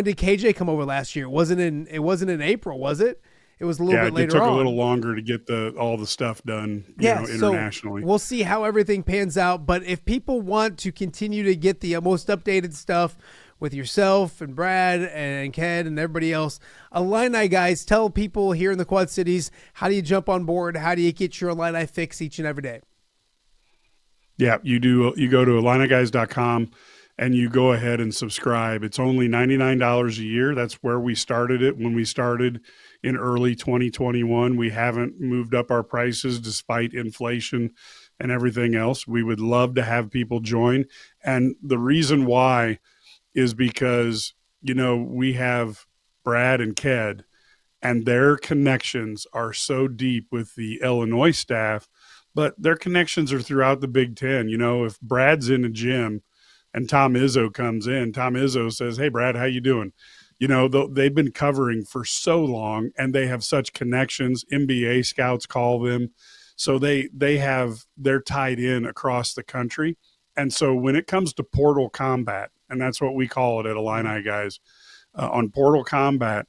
did KJ come over last year? It wasn't in April, was it? It was a little bit later on. It took a little longer to get all the stuff done, internationally. So we'll see how everything pans out. But if people want to continue to get the most updated stuff with yourself and Brad and Ked and everybody else, Illini Guys, tell people here in the Quad Cities, how do you jump on board? How do you get your Illini fix each and every day? Yeah, you do. You go to IlliniGuys.com and you go ahead and subscribe. It's only $99 a year. That's where we started it when we started in early 2021. We haven't moved up our prices despite inflation and everything else. We would love to have people join. And the reason why is because, we have Brad and Ked, and their connections are so deep with the Illinois staff, but their connections are throughout the Big Ten. If Brad's in a gym and Tom Izzo comes in, Tom Izzo says, "Hey, Brad, how you doing?" They've been covering for so long, and they have such connections. NBA scouts call them. So they're tied in across the country. And so when it comes to Portal Combat, and that's what we call it at Illini Guys, on Portal Combat,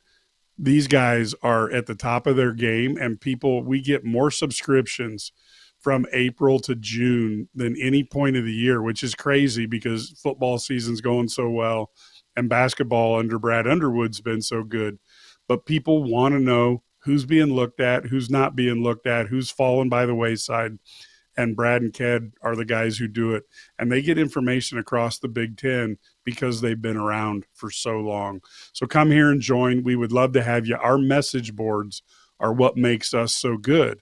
these guys are at the top of their game, and we get more subscriptions from April to June than any point of the year, which is crazy because football season's going so well and basketball under Brad Underwood's been so good. But people want to know who's being looked at, who's not being looked at, who's fallen by the wayside. And Brad and Ked are the guys who do it. And they get information across the Big Ten because they've been around for so long. So come here and join. We would love to have you. Our message boards are what makes us so good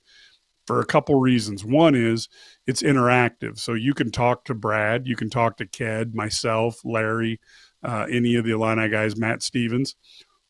for a couple reasons. One is it's interactive. So you can talk to Brad, you can talk to Ked, myself, Larry, any of the Illini guys, Matt Stevens,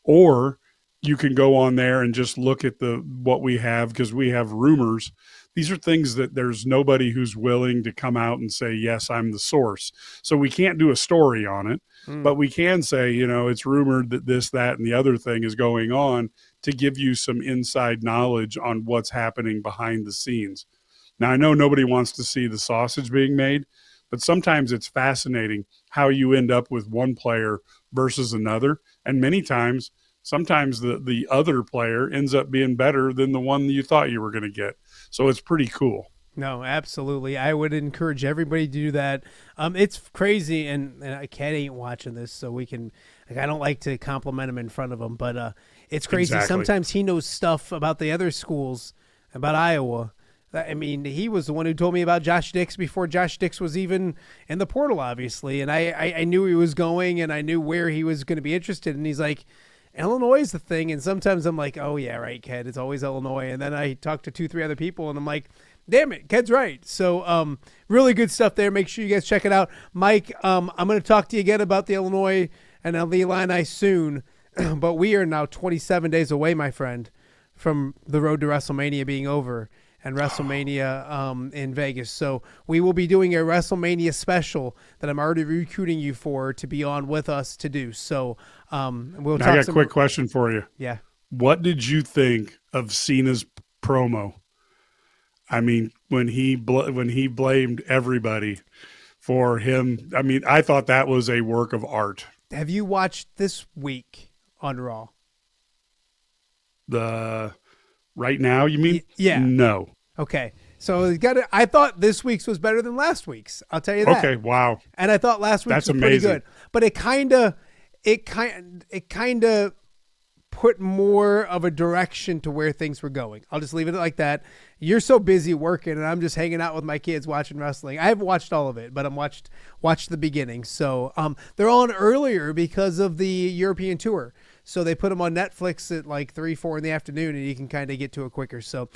or you can go on there and just look at what we have, because we have rumors. These are things that there's nobody who's willing to come out and say, yes, I'm the source. So we can't do a story on it, but we can say, it's rumored that this, that, and the other thing is going on, to give you some inside knowledge on what's happening behind the scenes. Now, I know nobody wants to see the sausage being made, but sometimes it's fascinating how you end up with one player versus another. And many times, sometimes the other player ends up being better than the one you thought you were going to get. So it's pretty cool. No, absolutely. I would encourage everybody to do that. It's crazy, and Kat ain't watching this, so we can. I don't like to compliment him in front of him, but it's crazy. Exactly. Sometimes he knows stuff about the other schools, about Iowa. I mean, he was the one who told me about Josh Dix before Josh Dix was even in the portal, obviously. And I knew he was going, and I knew where he was going to be interested. And he's like, Illinois is the thing. And sometimes I'm like, oh, yeah, right, Ked. It's always Illinois. And then I talk to 2-3 other people, and I'm like, damn it, Ked's right. So really good stuff there. Make sure you guys check it out. Mike, I'm going to talk to you again about the Illinois and the Illini soon. But we are now 27 days away, my friend, from the road to WrestleMania being over and WrestleMania in Vegas. So we will be doing a WrestleMania special that I'm already recruiting you for to be on with us to do. So we'll talk. I got a quick question for you. Yeah. What did you think of Cena's promo? I mean, when he blamed everybody for him, I mean, I thought that was a work of art. Have you watched this week on Raw? Right now, you mean? Yeah. No. Okay. So I thought this week's was better than last week's. I'll tell you that. Okay. Wow. And I thought last week's That's was pretty amazing. good. But it kind of put more of a direction to where things were going. I'll just leave it like that. You're so busy working, and I'm just hanging out with my kids watching wrestling. I haven't watched all of it, but I'm watched the beginning. So they're on earlier because of the European tour. So they put them on Netflix at like 3, 4 in the afternoon, and you can kind of get to it quicker. So,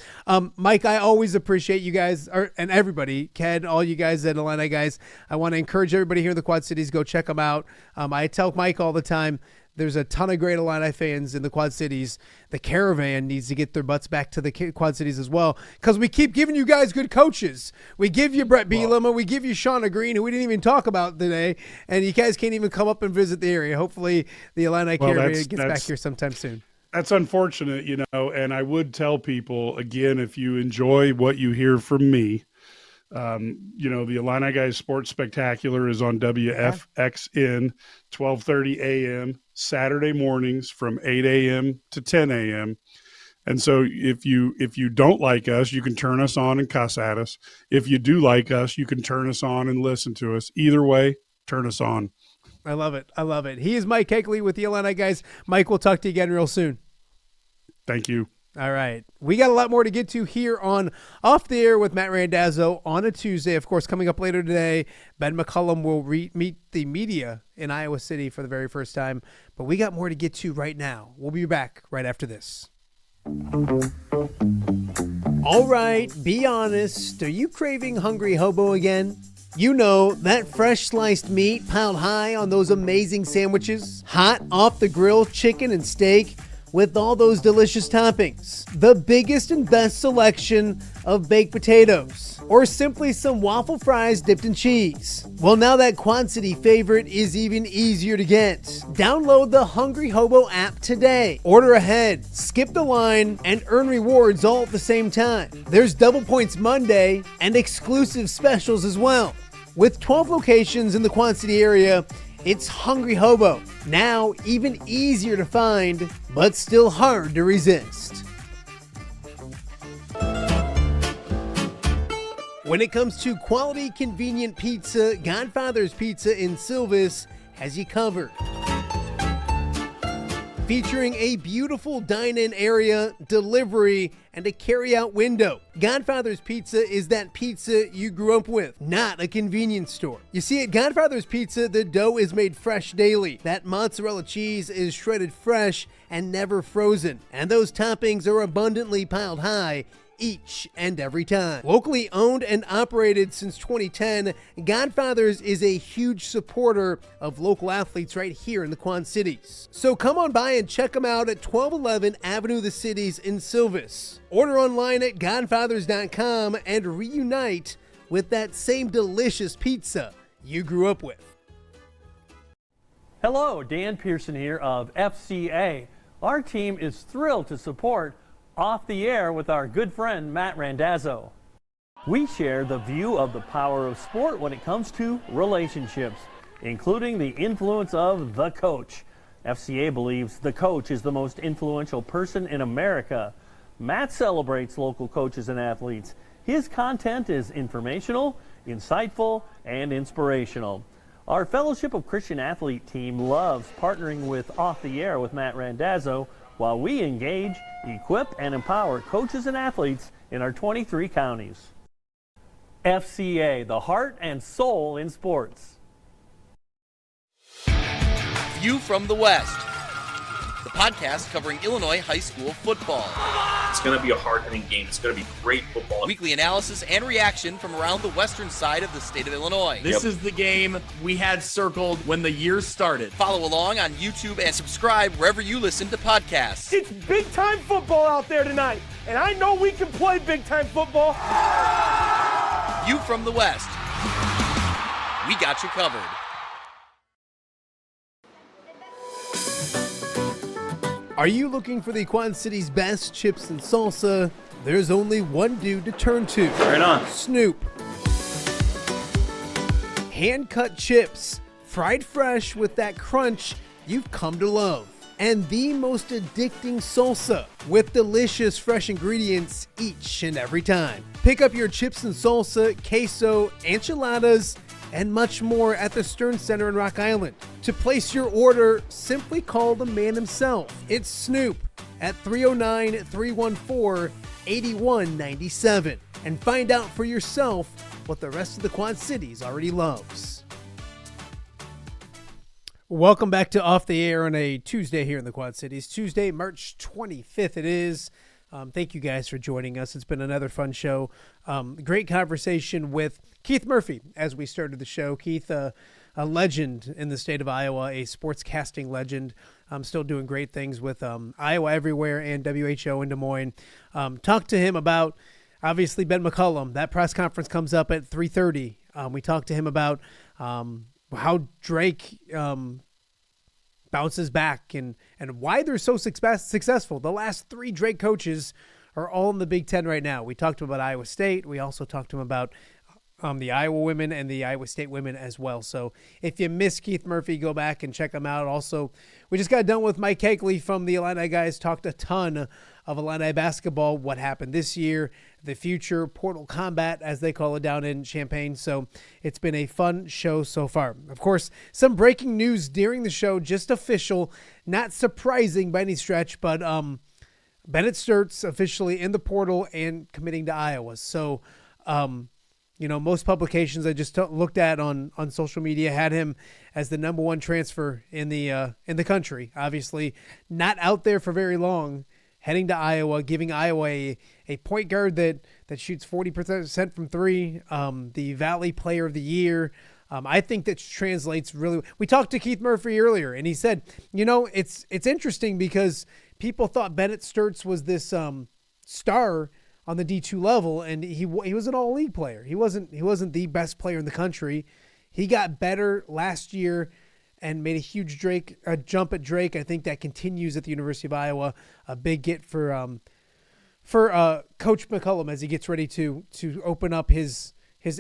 Mike, I always appreciate you guys, and everybody, Ken, all you guys at Illini Guys. I want to encourage everybody here in the Quad Cities, go check them out. I tell Mike all the time, there's a ton of great Illini fans in the Quad Cities. The Caravan needs to get their butts back to the Quad Cities as well, because we keep giving you guys good coaches. We give you Brett Bielema, and we give you Shauna Green, who we didn't even talk about today, and you guys can't even come up and visit the area. Hopefully the Illini Caravan gets back here sometime soon. That's unfortunate, and I would tell people, again, if you enjoy what you hear from me, the Illini Guys Sports Spectacular is on WFXN, 12:30 a.m. Saturday mornings from 8 a.m. to 10 a.m. And so if you don't like us, you can turn us on and cuss at us. If you do like us, you can turn us on and listen to us. Either way, turn us on. I love it. I love it. He is Mike Cagley with the Illini Guys. Mike, we'll talk to you again real soon. Thank you. All right. We got a lot more to get to here on Off the Air with Matt Randazzo on a Tuesday. Of course, coming up later today, Ben McCollum will meet the media in Iowa City for the very first time. But we got more to get to right now. We'll be back right after this. All right, be honest. Are you craving Hungry Hobo again? You know, that fresh sliced meat piled high on those amazing sandwiches, hot off the grill chicken and steak, with all those delicious toppings, the biggest and best selection of baked potatoes, or simply some waffle fries dipped in cheese. Well, now that Quad City favorite is even easier to get. Download the Hungry Hobo app today. Order ahead, skip the line, and earn rewards all at the same time. There's Double Points Monday and exclusive specials as well. With 12 locations in the Quad City area, it's Hungry Hobo, now even easier to find, but still hard to resist. When it comes to quality, convenient pizza, Godfather's Pizza in Silvis has you covered. Featuring a beautiful dine-in area, delivery, and a carry-out window. Godfather's Pizza is that pizza you grew up with, not a convenience store. You see, at Godfather's Pizza, the dough is made fresh daily. That mozzarella cheese is shredded fresh and never frozen. And those toppings are abundantly piled high each and every time. Locally owned and operated since 2010, Godfather's is a huge supporter of local athletes right here in the Quad Cities. So come on by and check them out at 1211 Avenue of the Cities in Silvis. Order online at godfathers.com and reunite with that same delicious pizza you grew up with. Hello, Dan Pearson here of FCA. Our team is thrilled to support Off the Air with our good friend Matt Randazzo. We share the view of the power of sport when it comes to relationships, including the influence of the coach. FCA believes the coach is the most influential person in America. Matt celebrates local coaches and athletes. His content is informational, insightful, and inspirational. Our Fellowship of Christian Athlete team loves partnering with Off the Air with Matt Randazzo while we engage, equip, and empower coaches and athletes in our 23 counties. FCA, the heart and soul in sports. View from the West, the podcast covering Illinois high school football. It's going to be a hard-hitting game. It's going to be great football. Weekly analysis and reaction from around the western side of the state of Illinois. This is the game we had circled when the year started. Follow along on YouTube and subscribe wherever you listen to podcasts. It's big-time football out there tonight, and I know we can play big-time football. View from the West. We got you covered. Are you looking for the Quad City's best chips and salsa? There's only one dude to turn to. Right on. Snoop. Hand-cut chips, fried fresh with that crunch you've come to love. And the most addicting salsa with delicious fresh ingredients each and every time. Pick up your chips and salsa, queso, enchiladas, and much more at the Stern Center in Rock Island. To place your order, simply call the man himself. It's Snoop at 309-314-8197 and find out for yourself what the rest of the Quad Cities already loves. Welcome back to Off the Air on a Tuesday here in the Quad Cities. Tuesday, March 25th it is. Thank you guys for joining us. It's been another fun show. Great conversation with Keith Murphy as we started the show. Keith, a legend in the state of Iowa, a sportscasting legend. Still doing great things with Iowa Everywhere and WHO in Des Moines. Talked to him about, obviously, Ben McCollum. That press conference comes up at 3:30. We talked to him about how Drake bounces back and why they're so successful. The last 3 Drake coaches are all in the Big Ten right now. We talked to him about Iowa State. We also talked to him about the Iowa women and the Iowa State women as well. So if you missed Keith Murphy, go back and check him out. Also, we just got done with Mike Cagley from the Illini Guys. Talked a ton of Illini basketball, what happened this year, the future, portal combat, as they call it down in Champaign. So it's been a fun show so far. Of course, some breaking news during the show, just official, not surprising by any stretch, but Bennett Sturtz officially in the portal and committing to Iowa. So, most publications I just looked at on social media had him as the number 1 transfer in the country. Obviously, not out there for very long. Heading to Iowa, giving Iowa a point guard that shoots 40% from 3, the Valley Player of the Year. I think that translates really. We talked to Keith Murphy earlier, and he said, it's interesting because people thought Bennett Sturtz was this star on the D2 level, and he was an all-league player. He wasn't the best player in the country. He got better last year and made a huge jump at Drake. I think that continues at the University of Iowa. A big get for Coach McCollum as he gets ready to open up his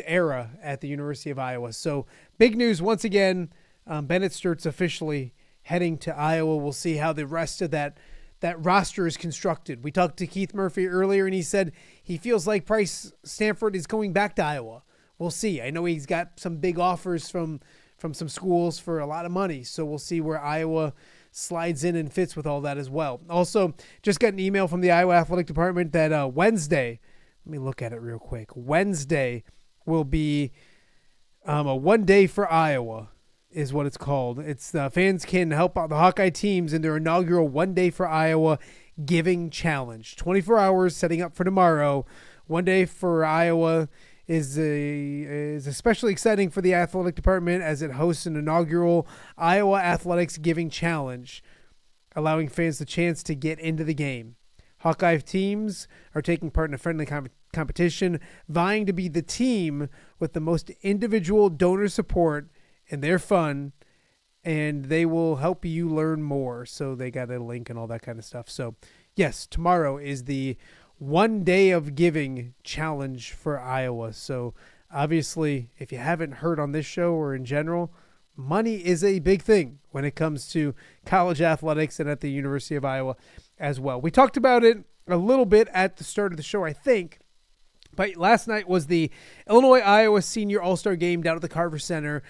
era at the University of Iowa. So big news once again. Bennett Sturtz officially heading to Iowa. We'll see how the rest of that roster is constructed. We talked to Keith Murphy earlier, and he said he feels like Price Stanford is going back to Iowa. We'll see. I know he's got some big offers from some schools for a lot of money, so we'll see where Iowa slides in and fits with all that as well. Also, just got an email from the Iowa Athletic Department that Wednesday, let me look at it real quick. Wednesday will be a one day for Iowa is what it's called. It's fans can help out the Hawkeye teams in their inaugural One Day for Iowa Giving Challenge. 24 hours setting up for tomorrow. One Day for Iowa is especially exciting for the athletic department as it hosts an inaugural Iowa Athletics Giving Challenge, allowing fans the chance to get into the game. Hawkeye teams are taking part in a friendly competition, vying to be the team with the most individual donor support and they're fun, and they will help you learn more. So they got a link and all that kind of stuff. So, yes, tomorrow is the One Day of Giving Challenge for Iowa. So, obviously, if you haven't heard on this show or in general, money is a big thing when it comes to college athletics and at the University of Iowa as well. We talked about it a little bit at the start of the show, I think. But last night was the Illinois-Iowa Senior All-Star Game down at the Carver Center.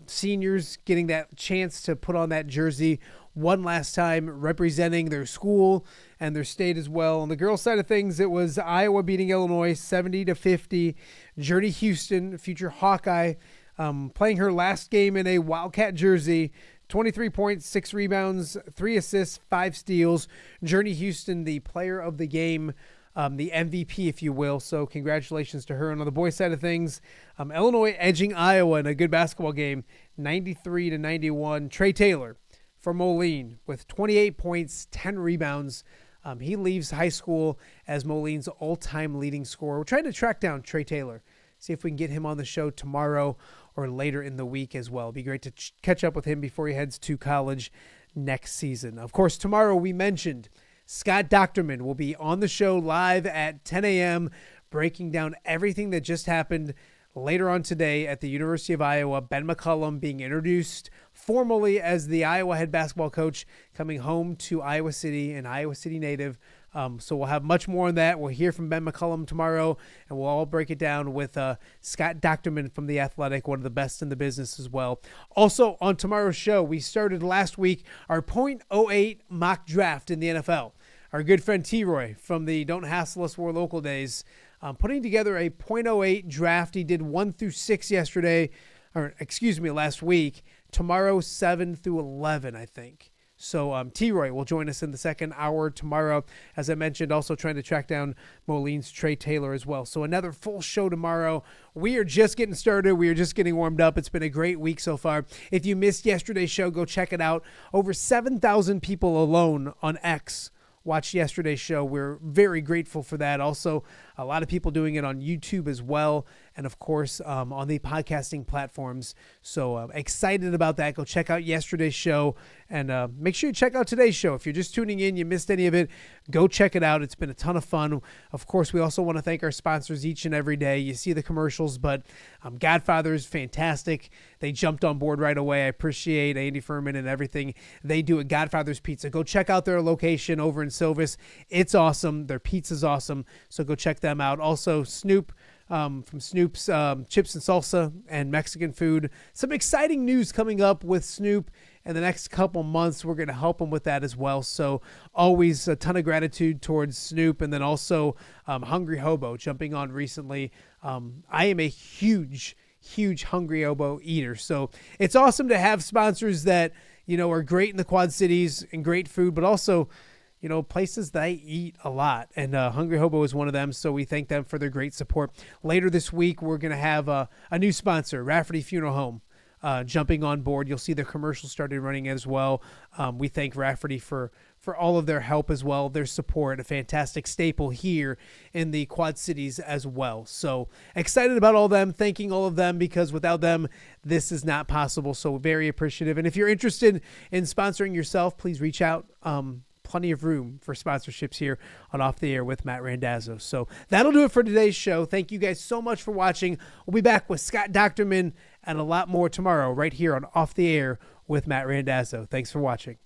Seniors getting that chance to put on that jersey one last time, representing their school and their state as well. On the girls' side of things, it was Iowa beating Illinois 70-50. Journey Houston, future Hawkeye, playing her last game in a Wildcat jersey. 23 points, 6 rebounds, 3 assists, 5 steals. Journey Houston, the player of the game, the MVP, if you will. So congratulations to her. And on the boys' side of things, Illinois edging Iowa in a good basketball game, 93-91. Trey Taylor for Moline with 28 points, 10 rebounds. He leaves high school as Moline's all-time leading scorer. We're trying to track down Trey Taylor, see if we can get him on the show tomorrow or later in the week as well. It'd be great to catch up with him before he heads to college next season. Of course, tomorrow we mentioned Scott Docterman will be on the show live at 10 a.m., breaking down everything that just happened later on today at the University of Iowa, Ben McCollum being introduced formally as the Iowa head basketball coach, coming home to Iowa City, an Iowa City native. So we'll have much more on that. We'll hear from Ben McCollum tomorrow, and we'll all break it down with Scott Docterman from The Athletic, one of the best in the business as well. Also, on tomorrow's show, we started last week our .08 mock draft in the NFL. Our good friend T-Roy from the Don't Hassle Us War Local days, putting together a .08 draft. He did 1 through 6 last week. Tomorrow, 7 through 11, I think. So T-Roy will join us in the second hour tomorrow. As I mentioned, also trying to track down Moline's Trey Taylor as well. So another full show tomorrow. We are just getting started. We are just getting warmed up. It's been a great week so far. If you missed yesterday's show, go check it out. Over 7,000 people alone on X watched yesterday's show. We're very grateful for that. Also, a lot of people doing it on YouTube as well, and of course on the podcasting platforms. So excited about that. Go check out yesterday's show, and make sure you check out today's show. If you're just tuning in, you missed any of it, go check it out. It's been a ton of fun. Of course, we also want to thank our sponsors each and every day. You see the commercials, but Godfather's fantastic. They jumped on board right away. I appreciate Andy Furman and everything they do at Godfather's Pizza. Go check out their location over in Silvis. It's awesome. Their pizza's awesome, so go check them out. Also, Snoop from Snoop's Chips and Salsa and Mexican food. Some exciting news coming up with Snoop in the next couple months. We're going to help him with that as well. So always a ton of gratitude towards Snoop. And then also Hungry Hobo jumping on recently. I am a huge Hungry Hobo eater. So it's awesome to have sponsors that, are great in the Quad Cities and great food, but also places that I eat a lot, and Hungry Hobo is one of them, so we thank them for their great support. Later this week, we're going to have a new sponsor, Rafferty Funeral Home, jumping on board. You'll see the commercials started running as well. We thank Rafferty for all of their help as well, their support, a fantastic staple here in the Quad Cities as well. So excited about all of them, thanking all of them, because without them, this is not possible. So very appreciative. And if you're interested in sponsoring yourself, please reach out. Plenty of room for sponsorships here on Off the Air with Matt Randazzo. So that'll do it for today's show. Thank you guys so much for watching. We'll be back with Scott Docterman and a lot more tomorrow right here on Off the Air with Matt Randazzo. Thanks for watching.